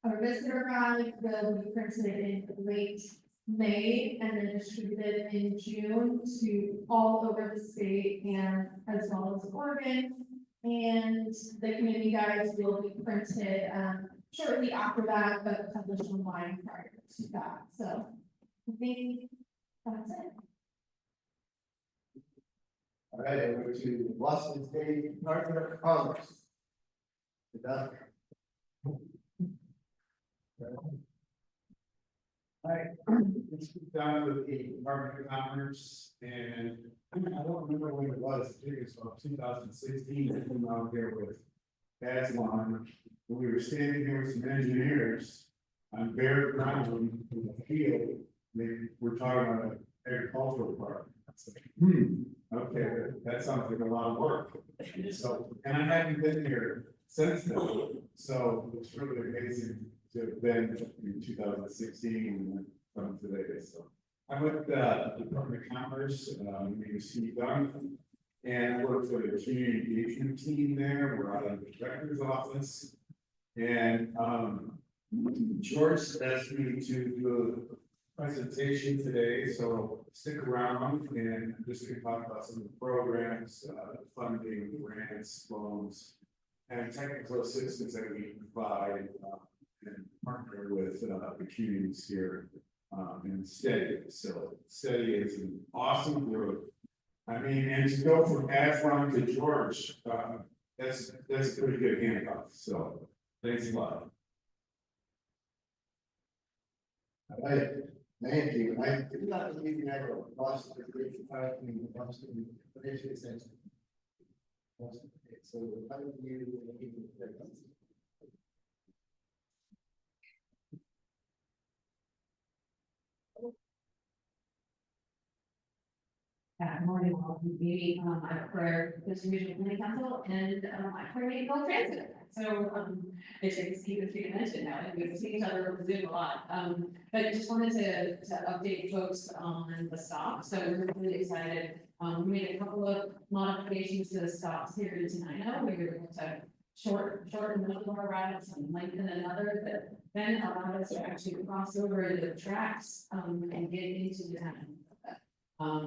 Our visitor guide will be printed in late May and then distributed in June to all over the state and as well as Oregon. And the community guides will be printed, shortly after that, but published online prior to that, so I think that's it. All right, over to Washington State Department of Commerce. The doctor. Hi, this is down with the Department of Commerce, and I don't remember when it was, I think it's about 2016, I came out here with Aswan. We were standing here with some engineers on bare ground in the field, they were talking about an agricultural park. I was like, okay, that sounds like a lot of work. So, and I haven't been here since then, so it's really amazing to have been in 2016 and from today, so. I'm with the Department of Commerce, my name is Steve Dunn, and I work for the community engagement team there, we're out of the director's office. And, George asked me to do a presentation today, so stick around and I'm just gonna talk about some of the programs, funding, grants, loans, and technical assistance that we provide, and partner with, the communities here, in STEDI. So STEDI is an awesome group. I mean, and to go from Aswan to George, that's a pretty good handoff, so thanks a lot. All right, thank you. I did not believe you ever lost the great part in the Boston Financial Center. So how do you? Good morning, all. I'm for this regional planning council and I'm for Maple Transit. So it's like Steve mentioned now, and we've seen each other over Zoom a lot. But I just wanted to update folks on the stop. So we're really excited. We made a couple of modifications to the stops here in Tenino. We were able to shorten one of our routes and lengthen another, that then allowed us to actually cross over the tracks and get into the town.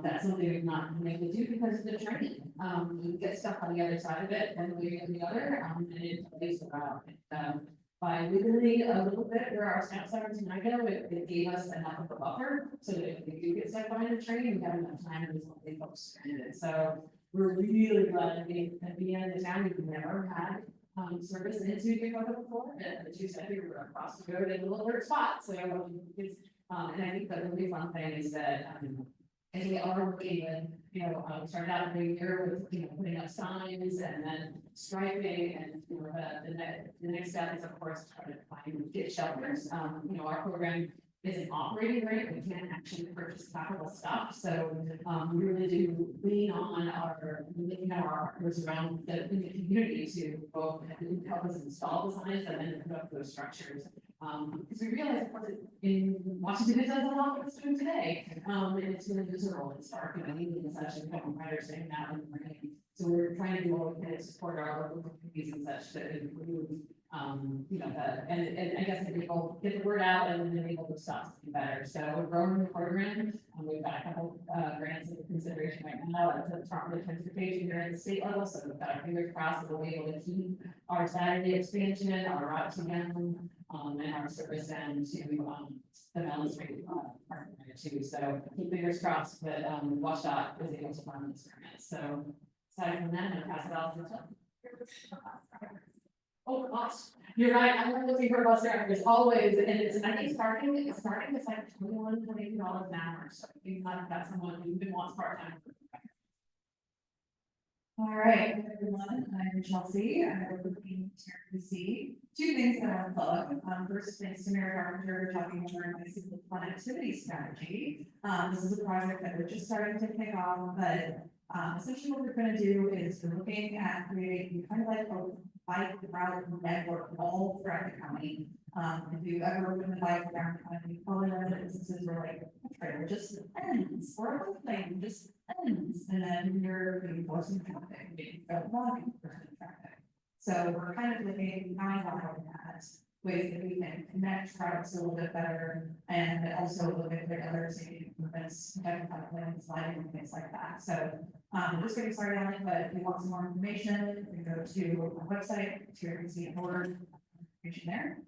That's something we've not been able to do because of the training. We get stuff on the other side of it and we on the other, and it plays around. By wiggling a little bit where our steps are tonight, it gave us enough of a buffer, so that if we do get stuck behind the train, we have enough time to let folks stranded. So we're really glad to be at the end of the town. We've never had service into Dakota before, and the two said we were across the road in a little spot. So it's and I think the really fun thing is that and we are working with, started out the year with, putting up signs and then striping and, the next step is of course, try to get shelters. Our program isn't operating right. We can't actually purchase capital stuff. So, we really do lean on our partners around in the community to both help us install the signs and then put up those structures. Because we realize, of course, in Washington, it does a lot what it's doing today. And it's really miserable, it's dark, and even such, and couple riders saying that in the morning. So we're trying to do what we can to support our local communities and such to improve, and I guess if people get the word out and then able to stop something better. So we're growing the program. We've got a couple grants in consideration right now at the Department of Transportation here at the state level. So we've got our fingers crossed that we'll be able to keep our Saturday expansion, our route to them, and our service down to the Mellon Street part too. So keep fingers crossed that WashDOT is able to fund this grant. So aside from that, I'm gonna pass it off to Tom. Oh gosh, you're right. I'm looking for bus drivers always, and it's I think starting is like $21-$22 an hour. So I think that's someone who even wants part time. All right, everyone, I'm Chelsea. I work with TRPC. Two things that I'll plug. First, thanks to Mayor Carpenter for talking about our bicycle connectivity strategy. This is a project that we're just starting to kick off, but essentially what we're going to do is we're looking at creating kind of like a bike route network all throughout the county. If you've ever ridden a bike around the county, probably know that instances where like a trailer just ends, or a whole thing just ends, and then you're reinforcing traffic, walking for traffic. So we're kind of looking at that. ways that we can connect crowds a little bit better and also look at the other safety improvements, plans, lighting and things like that. So we're just getting started on it, but if you want some more information, you can go to our website, here you can see board information there.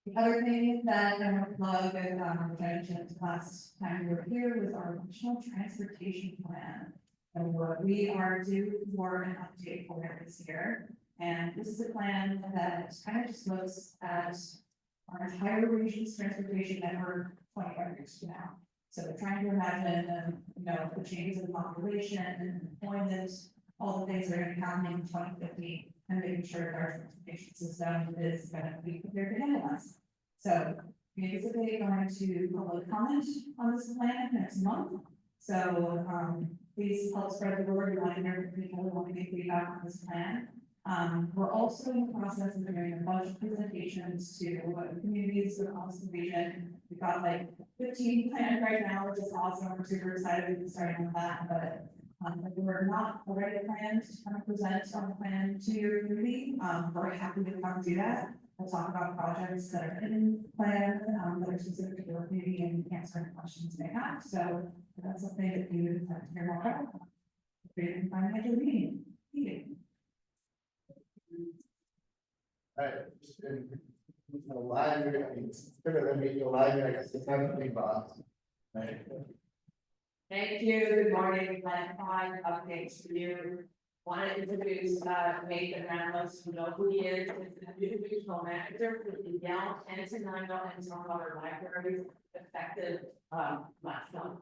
The other thing that I want to plug, which I mentioned last time we were here, was our regional transportation plan. And what we are due for an update for it this year. And this is a plan that kind of just looks at our entire region's transportation network 25 years from now. So we're trying to imagine, the changes in population and employment, all the things that are going to be happening in 2050, and making sure that our transportation system is going to be prepared to handle us. So we anticipate going to public comment on this plan next month. So please help spread the word. We want to hear from people who want to get feedback on this plan. We're also in the process of doing a bunch of presentations to communities across the region. We've got like 15 planned right now, which is awesome. We're super excited to be starting on that, but if we're not already planned to kind of present on the plan to your community, we're happy to come do that. We'll talk about projects that are in the plan, that are specific to your community and answer any questions you may have. So if that's something that you would like to hear more about, you can find at your meeting. Alright, just in the library, I mean, it's better than making a library, I guess it's not a big box. Right. Thank you, good morning, Glenn, 5 updates for you. Want to introduce Nathan Ramos, you know who he is the new regional manager for the Yale, Ensenada, and Stormwater Libraries, effective last month.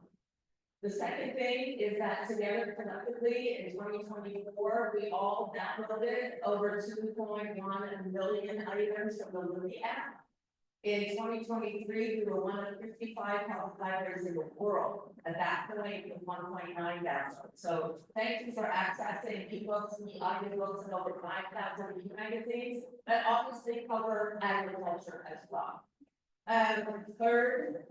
The second thing is that together collectively in 2024, we all downloaded over 2.1 million items from the Libby app. In 2023, we were one of 55 public libraries in the world. At that point, it was 1.9 downloads. So thank you for accessing ebooks, audiobooks, and over 5,000 e-magazines that obviously cover agriculture as well. Third,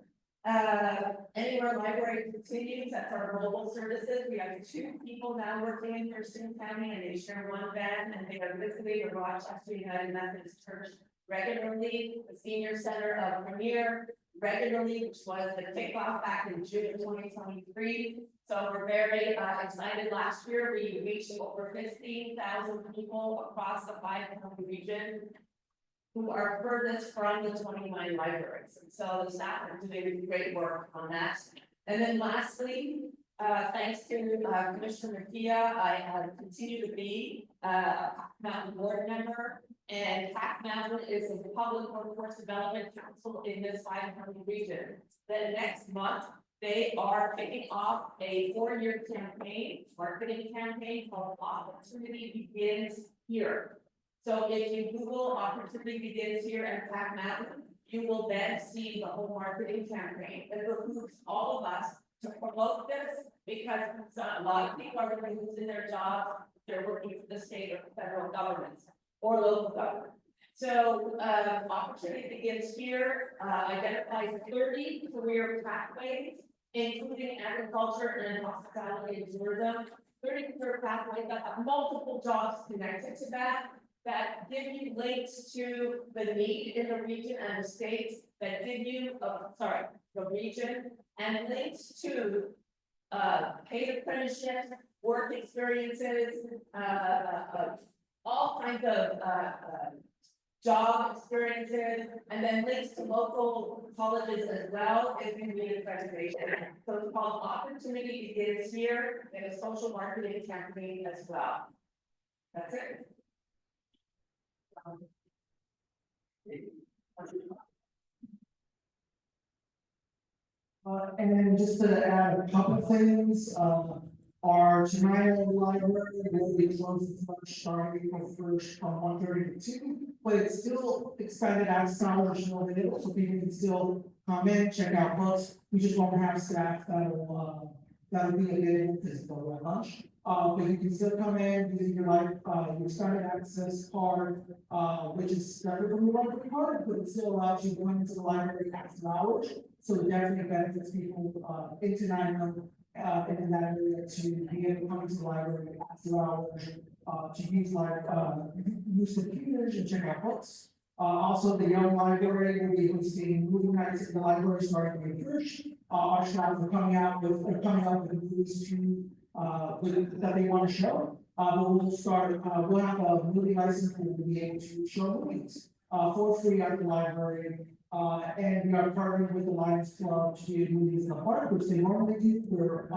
Anywhere Library continues, that's our mobile services. We have 2 people now working in Thurston County, and they share one van, and they are visiting the Rochester United Methodist Church regularly, the Senior Center of Premier regularly, which was the kickoff back in June of 2023. So we're very excited. Last year, we reached over 15,000 people across the 5-county region who are furthest from the 29 libraries. And so the staff are doing great work on that. And then lastly, thanks to Commissioner Mejia, I continue to be a Mountain Board member. And Pack Mountain is a public workforce development council in this 5-county region. Then next month, they are kicking off a 4-year campaign, marketing campaign called Opportunity Begins Here. So if you Google Opportunity Begins Here and Pack Mountain, you will then see the whole marketing campaign. It behooves all of us to promote this because a lot of people are going to lose their jobs. They're working for the state or federal governments or local government. So Opportunity Begins Here identifies 30 career pathways, including agriculture and hospitality and tourism. 30 career pathways that have multiple jobs connected to that give you links to the need in the region and the states, that give you, the region, and links to paid apprenticeships, work experiences, all kinds of job experiences, and then links to local colleges as well if you need accreditation. So it's called Opportunity Begins Here, and a social marketing campaign as well. That's it. And just to add a couple things, our Tenaya Library will be closed starting April 1st from 1:30 to 2, but it's still expanded outside, so people can still come in, check out books. We just won't have staff that'll be available because they'll at lunch. But you can still come in using your standard access card, which is separate from your library card, but it still allows you to go into the library after hours. So it definitely benefits people in Tenaya and in that area to be able to come into the library after hours, to use use computers and check out books. Also, the young library will be hosting movie nights at the library starting May first. Our staff are coming up with movies that they want to show. But we'll have a movie license and we'll be able to show movies, for free at the library. And we are partnering with the Lions Club to do movies in the park, which they normally do. We're,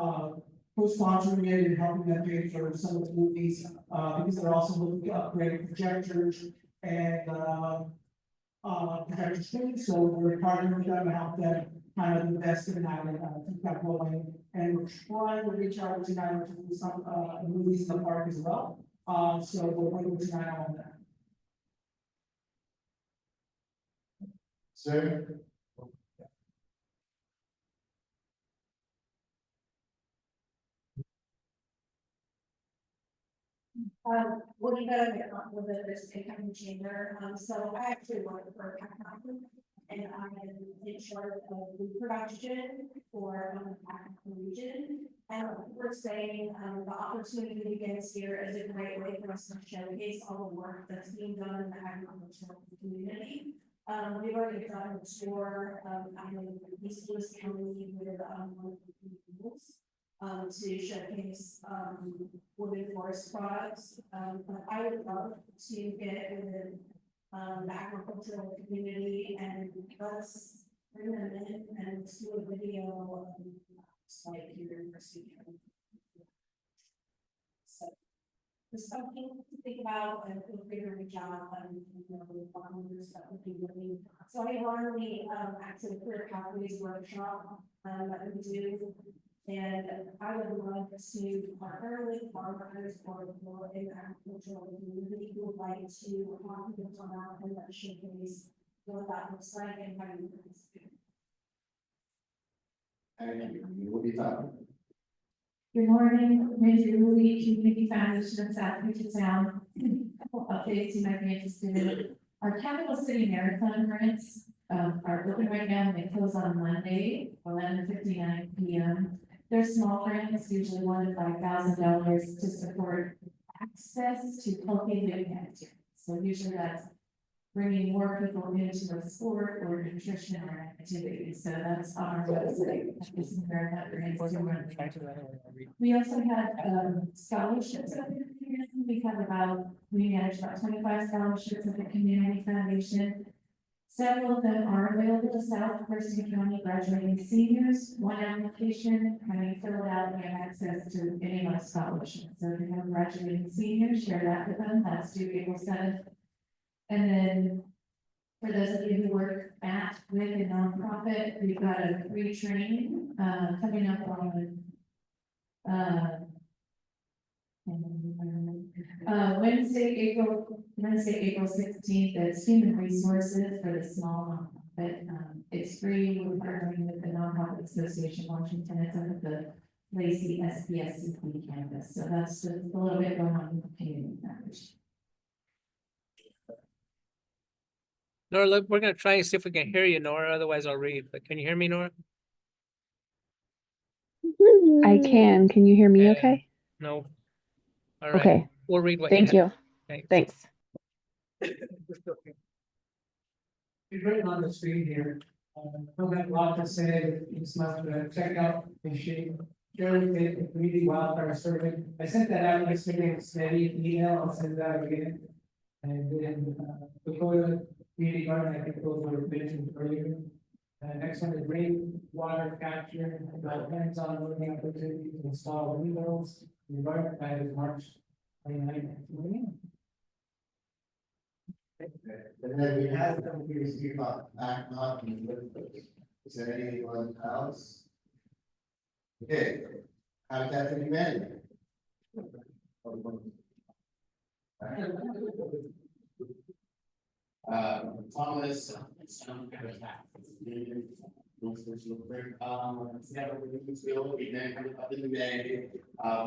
co-sponsoring it and helping them pay for some of the movies, because they're also looking to upgrade projectors and, projector screens. So we're partnering with them to help them kind of invest in that and, keep that going. And we're trying to reach out to now to do some, movies in the park as well. So we're working tonight on that. Sir? What do you got with this income chamber? So I actually work for a company and I'm in charge of the production for the region. And we're saying, the opportunity begins here is a great way for us to showcase all the work that's being done in the agricultural community. We've already done a tour, in East Louis County with, to showcase, wood and forest products. But I would love to get within, the agricultural community and let's bring them in and do a video of site here in Mercy County. So there's something to think about and feel free to reach out and, with farmers that would be really. So I run the, actually career pathways workshop, that we do. And I would love to partner with farmers or in the agricultural community who would like to talk to them on and that showcase what that looks like and how you can do. And you will be talking. Good morning, Major Louis, Community Foundation of South Puget Sound. Couple updates you might be interested in. Our Capital City Marathon grants are open right now. They close on Monday, 11:59 p.m. They're small grants, usually $1,000 to $5,000 to support access to healthy living activities. So usually that's bringing more people into a sport or nutrition or activity. So that's on our website. We also have scholarships. We manage about 25 scholarships at the Community Foundation. Several of them are available to South Thurston County graduating seniors. One application, when you fill it out, you have access to any of our scholarships. So if you have graduating seniors, share that with them. That's due April 7th. And then for those of you who work with a nonprofit, we've got a free training coming up on Wednesday, April 16th. It's human resources for the small nonprofit. It's free. We're partnering with the Nonprofit Association Washington. It's up at the Lacey SPSCC campus. So that's just a little bit going on with the community foundation. Nora, look, we're gonna try and see if we can hear you, Nora. Otherwise, I'll read. But can you hear me, Nora? I can. Can you hear me okay? No. All right. Okay. We'll read what Thank you. Thanks. It's written on the screen here. Don't have a lot to say. It's not gonna check out the sheet. Jerry did a community wildfire survey. I sent that out yesterday in STEDI email. I'll send that again. And then before community garden, I think those were mentioned earlier. Next one is rainwater capture, about hands-on learning opportunity to install windows. The environment plan is March 29th. And then we have some here to speak about back not in the. Is there anyone else? Okay, Habitat for Humanity. Thomas. We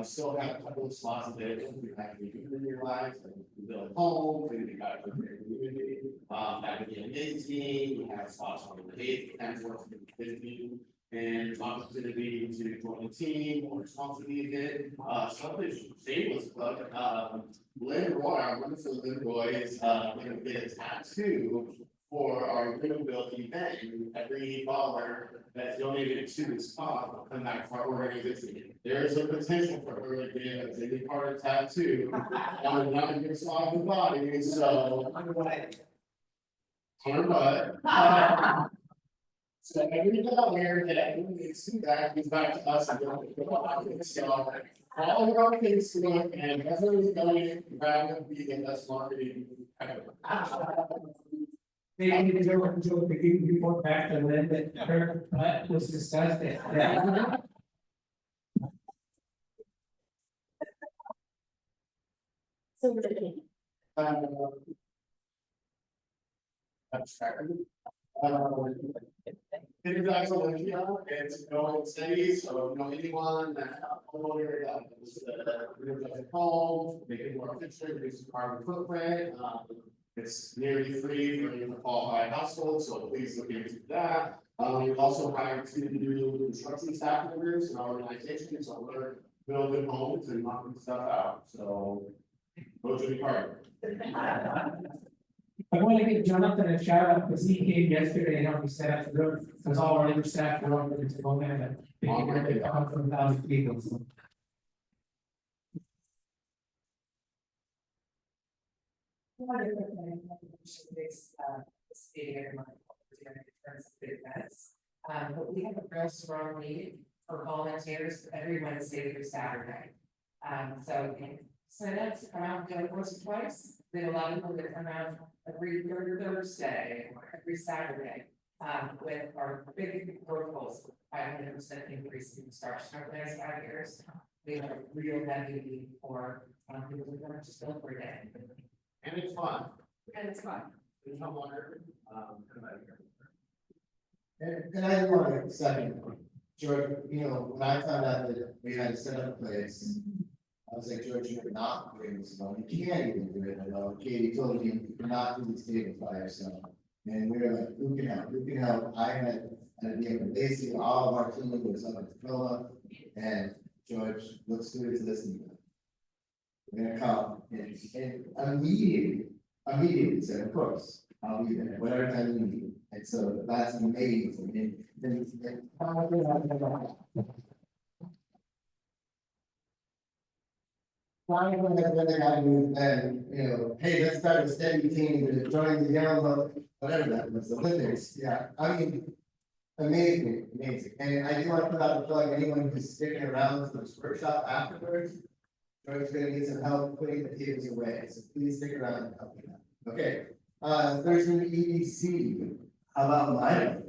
still have a couple of spots available. We have to do in your lives, we build homes, we got a community. That would be amazing. We have spots on the 8th, 10th, 14th, 15th. and opportunity to join a team or sponsor the event. Something shameless plug, Lynn Roy, our wonderful Lynn Roy is, gonna get a tattoo for our Window Build event. Every dollar that's donated to this cause will come back to our organization. There is a potential for her to get a daily part of tattoo on another side of the body, so. On her butt. So every dollar that everyone needs to that comes back to us and so all of our Facebook and everyone's going to be the best marketing ever. Maybe the joke, you report back to Lynn that her butt was disgusting. So, It's going steady, so if you know anyone that homeowner that was home, make it more efficient, reduce the carbon footprint. It's nearly free for a qualified household, so please look into that. We also hired 2 new construction staff members in our organization, so we're building homes and knocking stuff out, so. Go to the park. I want to give Jonathan a shout out because he came yesterday and helped me set up the room, because all our other staff were over there to go in and they can really come from 1,000 people. So. But we have a real strong need for volunteers every Wednesday through Saturday. So sign up to come out and go once or twice. We allow people to come out every third Thursday or every Saturday. With our big proposals, 500% increase in construction over the next 5 years. We have a real heavy need for people who want to just go for a day. And it's fun. And it's fun. There's no wonder, And I want to second, George, you know, when I found out that we had to set up a place, I was like, George, you're not doing this alone, you can't even do it alone. Katie told me you cannot do these tables by yourself. And we were like, who can help, who can help? I had be able to basically all of our team was up at Tacoma, and George, let's do it to this thing. We're gonna come and immediately said, of course, I'll be there, whatever time you need. And so that's amazing. Why when they got moved then, you know, hey, let's start a steady team to join the yellow, whatever that was, the Olympics, yeah, I mean. Amazing, amazing, and I do want to put out a plug, anyone who's sticking around for this workshop afterwards. George's gonna need some help putting the tables away, so please stick around and help me out. Okay, Thursday EDC, how about mine?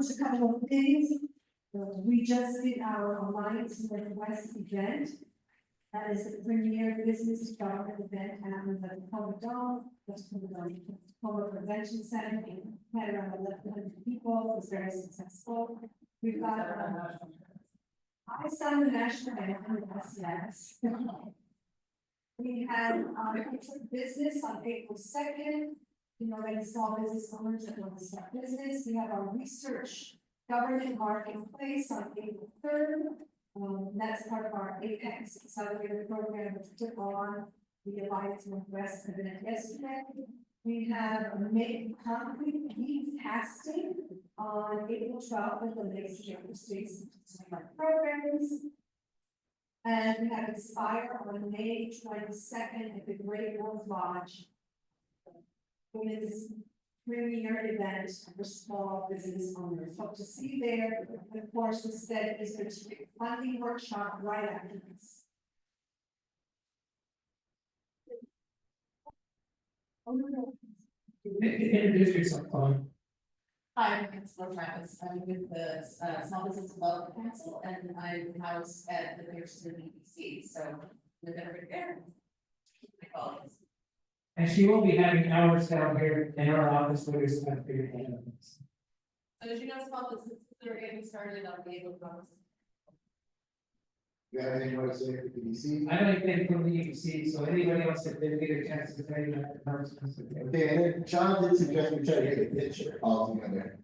Just a couple of things. We just did our Alliance Northwest event. That is the premier business development event happening at the Tacoma Dome, Tacoma Convention Center. We had around 1,100 people. It was very successful. We've got. I sang the national anthem. Yes. We had business on April 2nd. You know, any small business owners that want to start business. We have our research government marketplace on April 3rd. That's part of our Apex Accelerator program, which took on the Alliance Northwest event yesterday. We have a make concrete bead casting on April 12th with the Lacey States programs. And we have Inspire on May 22nd at the Great Wolf Lodge. Women's premier event for small business owners. Hope to see you there. And of course, the STEDI is going to be a funding workshop right after this. Introduce yourself, Colin. Hi, I'm Councilor Travis. I'm with the Small Business Development Council, and I'm housed at the Pearson EDC. So with everybody there, my colleagues. And she will be having hours down here in our office where we're going to figure it out. So as you know, small businesses are getting started on the able You have anything you want to say for PDC? I don't even from the EDC, so anybody else that didn't get a chance to say that. Okay, and then John did suggest we try to get a picture all together.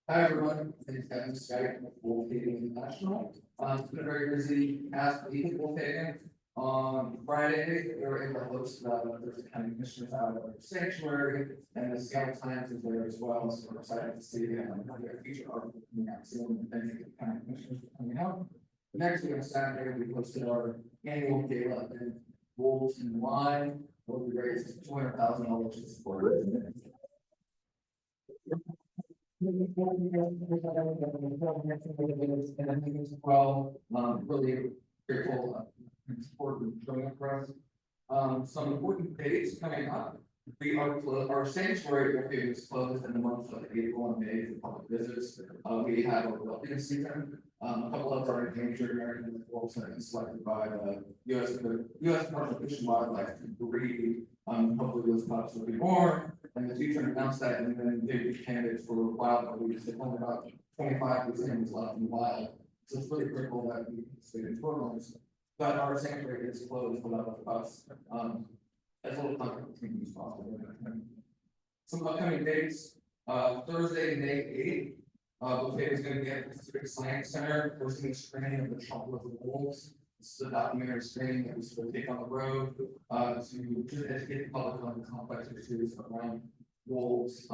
Hi, everyone. It's Kevin Skype with Wolf Haven International. It's been a very busy past week at Wolf Haven. On Friday, we were able to host the first county commissioners out of our sanctuary, and the scout times is there as well, so we're excited to see their future article coming out soon. Thank you to the county commissioners for coming out. The next week on Saturday, we hosted our annual gala event, Wolves in Wine. We raised $200,000 to support it. And I think as well, really grateful and support for showing up for us. Some important dates coming up. We are our sanctuary is closed in the months of April and May for public visits. We have a welcome season. A couple of our endangered American wolves have been selected by the U.S. Department of Fish and Wildlife to breed. Hopefully those pups will be born, and the future announced that, and then they be candidates for wildlife. We just only about 25% is left in the wild, so it's really critical that we stay in programs. But our sanctuary is closed without the pups. As little contact between as possible. Some upcoming dates, Thursday, May 8th, Wolf is going to be at the Pacific Science Center, hosting a screening of The Trouble with the Wolves. This is a documentary screening that we sort of take on the road, to educate the public on the complex issues around wolves,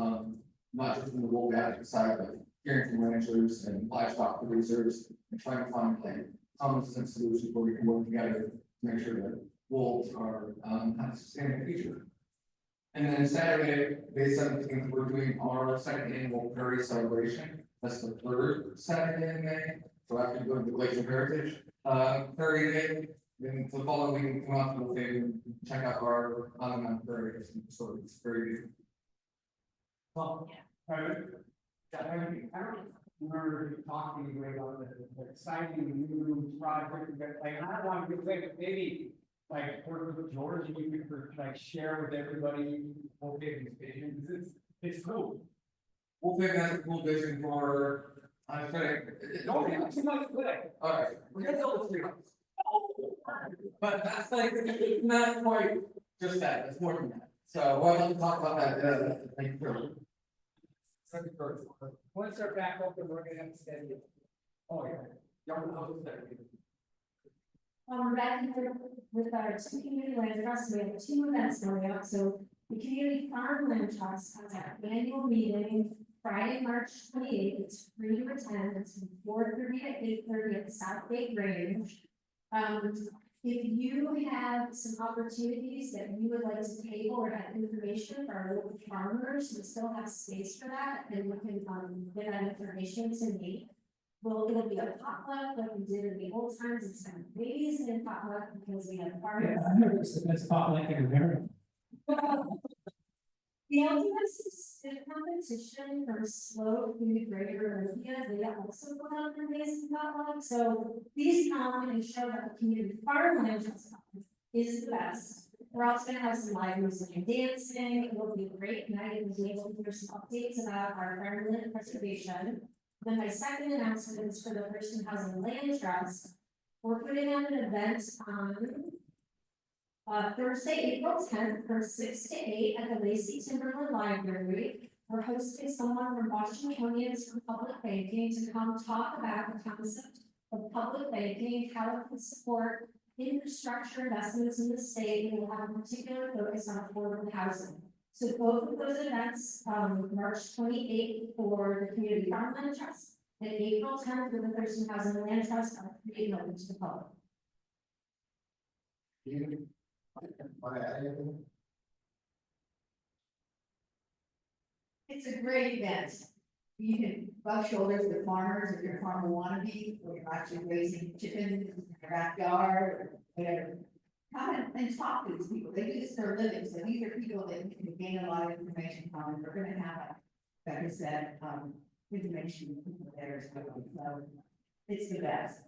not just from the wolf advocate side, but hearing from ranchers and livestock producers, and trying to find like common sense solutions where we can work together to make sure that wolves are have a sustainable future. And then Saturday, May 17th, we're doing our second annual prairie celebration. That's the third Saturday in May. So after you go to the Glacier Heritage Prairie Day, then the following week we come out to Wolf Haven, check out our on-the-mountain prairies. So it's very beautiful. Well, I remember talking about the exciting new project that like I want to say maybe like work with George, you could like share with everybody Wolf Haven's vision. It's cool. Wolf Haven has a cool vision for I think don't have too much today. All right, we're gonna go with 3 months. But that's like not quite just that, it's more than that. So we'll have to talk about that thank you for once they're back open, we're gonna have to study it. Oh, yeah. Y'all know that. We're back here with our 2 community land trusts. We have 2 events going up. So the Community Farm Land Trust has our annual meeting Friday, March 28th. It's free to attend. It's from 4:30 to 8:30 at the South Bay Range. If you have some opportunities that you would like to table or have information for our local farmers, we still have space for that, and we can get that information to me. Well, it'll be a potluck like we did in the old times. It's an amazing potluck because we have farmers. Yeah, I know it's the best potluck in America. The ultimate competition from Slow Food Greater Olympia, they also put on an amazing potluck. So these come and show that the community farm land trust is the best. We're also gonna have some live music and dancing. It will be a great night, and we'll be able to hear some updates about our farmland preservation. Then my second announcement is for the Thurston Housing Land Trust. We're putting on an event on Thursday, April 10th from 6 to 8 at the Lacey Timberland Library. We're hosting someone from Washingtonians for Public Banking to come talk about the concept of public banking, how it can support infrastructure investments in the state, and we'll have a particular focus on affordable housing. So both of those events, March 28th for the Community Farm Land Trust and April 10th for the Thurston Housing Land Trust are free and open to the public. It's a great event. You can rub shoulders with farmers if you're a farmer wannabe, or you're actually raising chickens in your backyard or whatever. Come and talk to these people. They do this for a living, so these are people that you can gain a lot of information from. And we're going to have, like I said, information people there as well. So it's the best.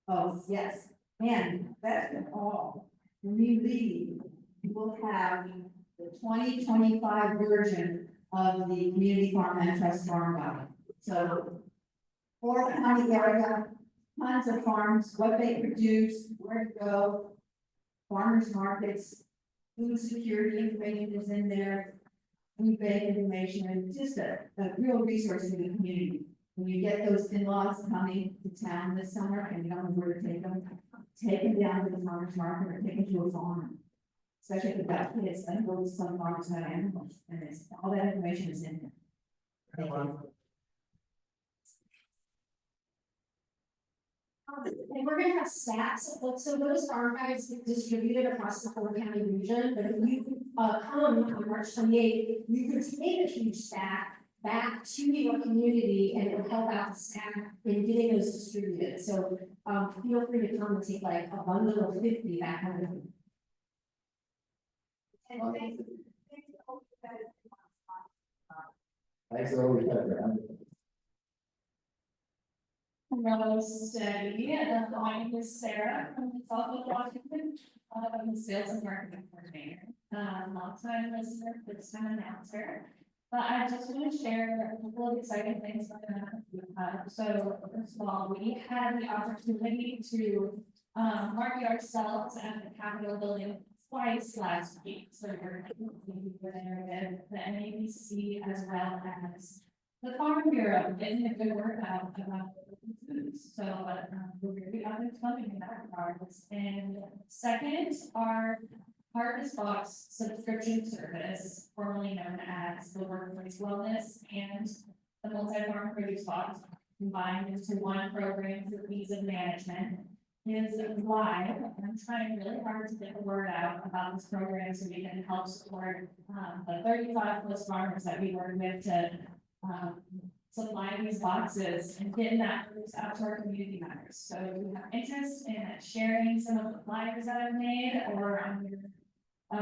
Oh yes, and that's all. When you leave, you will have the 2025 version of the Community Farm Land Trust Farm Guide. So or county area, tons of farms, what they produce, where to go. Farmers markets, food security information is in there. Food bank information, and just a real resource in the community. When you get those in-laws coming to town this summer and you don't know where to take them down to the farmers market or take them to a farm. Especially if you've got kids, then go to some farms that have animals, and it's, all that information is in there. Thank you. And we're gonna have stats, so those farm guides get distributed across the whole county region, but if you come on March 28th, you can take a huge stack back to your community and it will help out the staff in getting those distributed, so feel free to come and take like a bundle of 50 back home. And thank you. Thanks for always having. Hello, STEDI, and my name is Sarah from South Washington. I'm the sales and marketing coordinator. Long time listener, first time announcer. But I just want to share a couple of exciting things that we've had. So first of all, we had the opportunity to market ourselves at the Capitol building twice last week. So we're there with the NABC as well as the Farm Bureau, getting a good work out about foods. So we're really up and coming in that regard. And second, our Harvest Box subscription service, formerly known as the Workplace Wellness and the Multi-Farm Produce Box, combined into one program for ease of management, is live. I'm trying really hard to get the word out about this program so we can help support the 35 plus farmers that we work with to supply these boxes and getting that out to our community members. So if you have interest in sharing some of the flyers that I've made or on your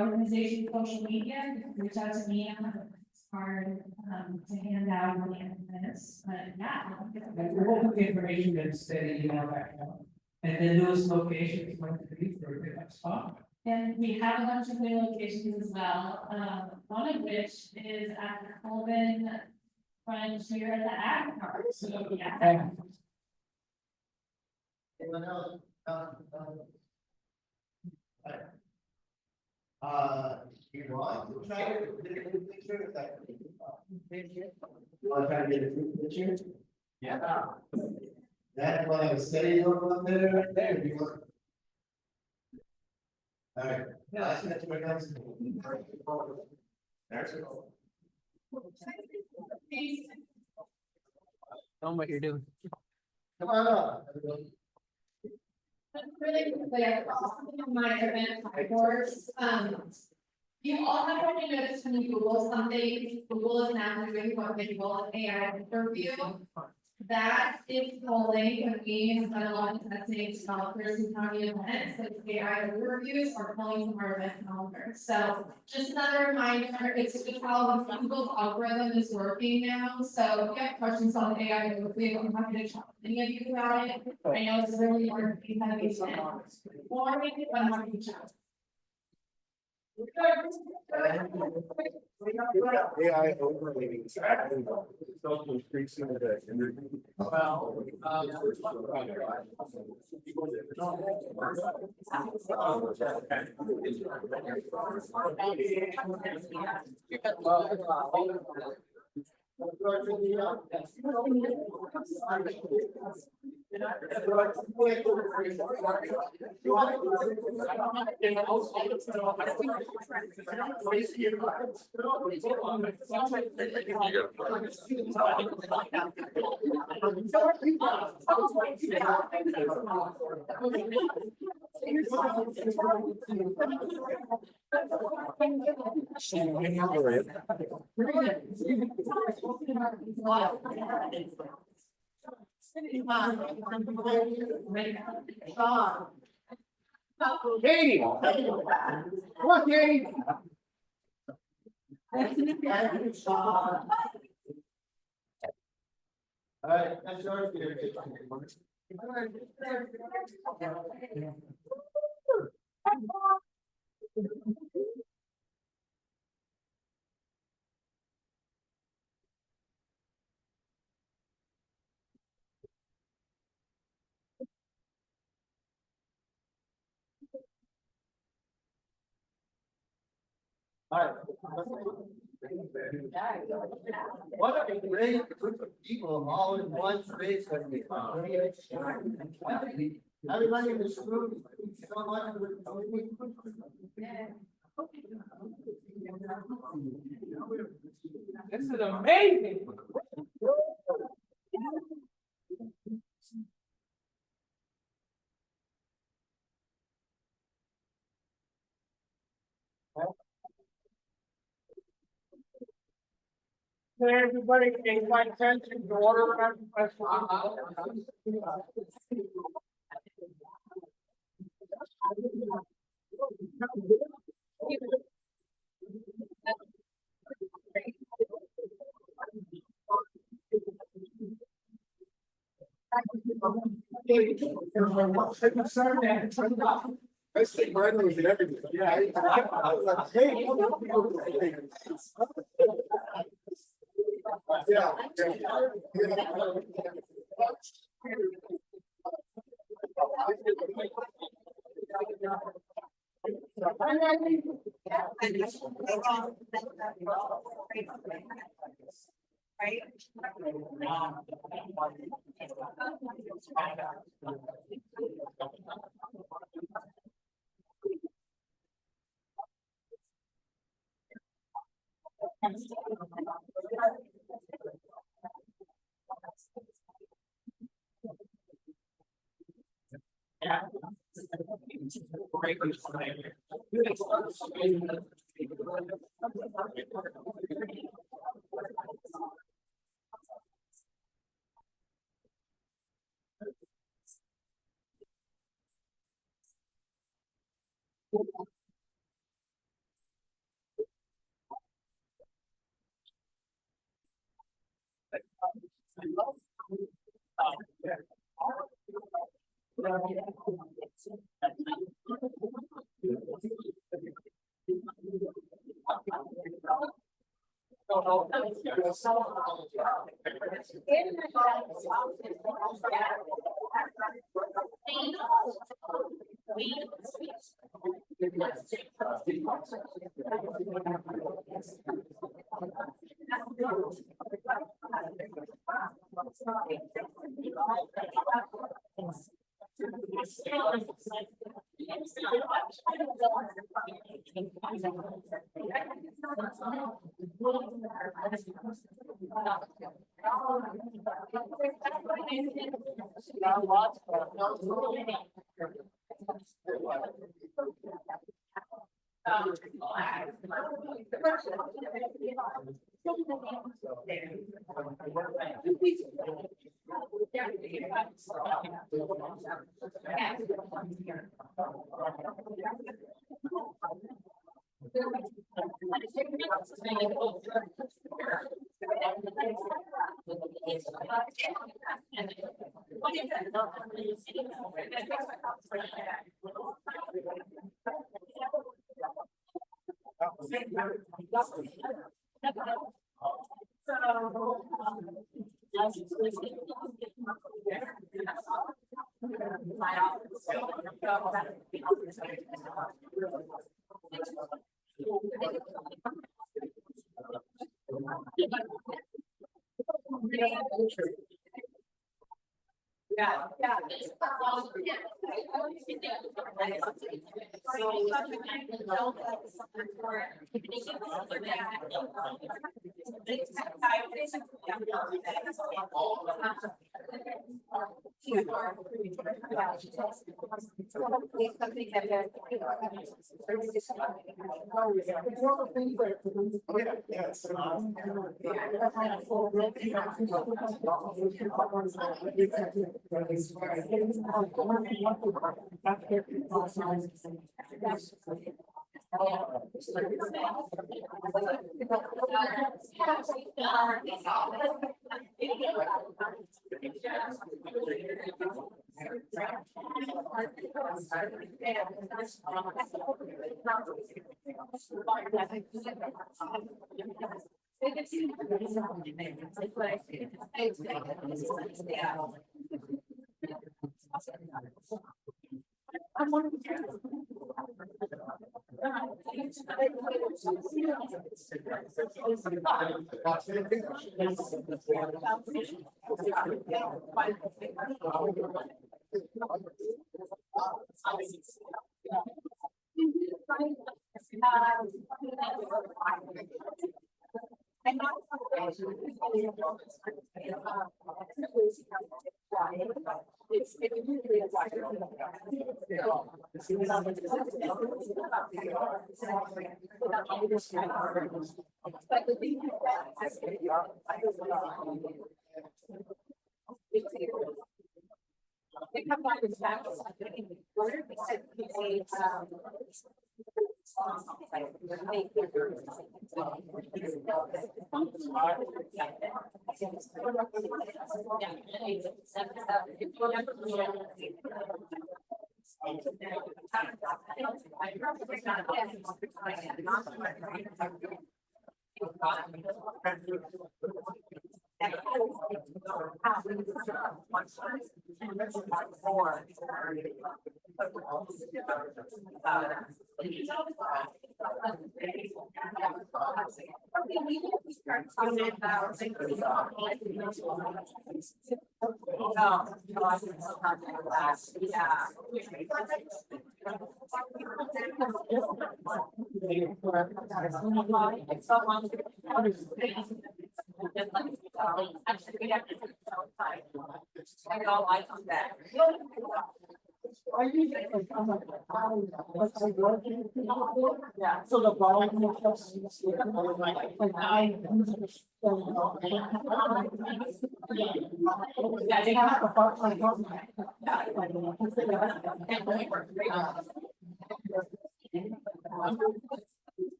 organization social media, you can reach out to me. It's hard to hand out on the end of this, but yeah. And we'll put the information in STEDI email back out. And then those locations going to be for a pickup spot. And we have a bunch of new locations as well. One of which is at the Colvin Frontier at the Ag Park. So yeah. Anyone else? You want, we'll try to get a picture of that. Want to try to get a quick picture? Yeah. That one have a steady look up there, right there, if you want. All right. Yeah, I see that's where it comes. There's it. Tell them what you're doing. Come on up, everybody. Really quickly, I also on my event whiteboards. You all have probably noticed when you Google something, Google is now doing what they call an AI overview. That is the link, and we have done a lot of testing developers and county events, so AI overviews are pulling from our event calendar. So just another reminder, it's just how the Google algorithm is working now. So if you have questions on the AI overview, I'm happy to chat with any of you about it. I know it's really hard to have these or maybe I'm happy to chat. AI overlay. Social streets in the day. Well, Katie, come on, Katie. All right, that's yours, Peter. What a great group of people all in one space. Everybody in this room, so much. This is amazing. Everybody, pay my attention to order. I say Bradley's and everything. Yeah.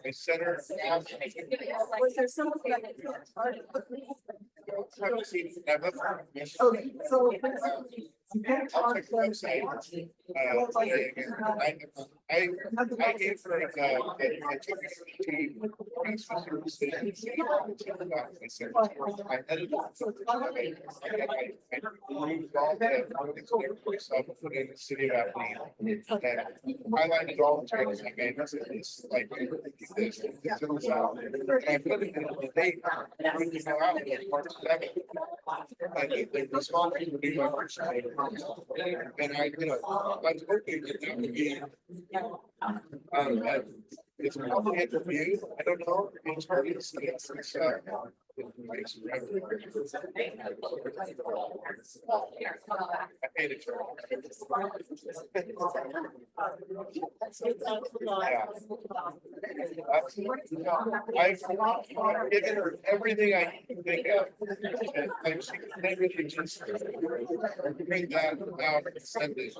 I sent her. Was there something that Okay, so. I'll check the website. I gave her I took her to the team. I edited I put in the city of Abilene. And highlighted all the titles I gave us. It's like this. It's in the south. And I put it in the date. When you go out, it's March 2nd. They responded to me on March 2nd. And I was hoping that that would be It's probably interviewed, I don't know, it's hard to see. I've given her everything I can think of. And I'm maybe just bring that out and send it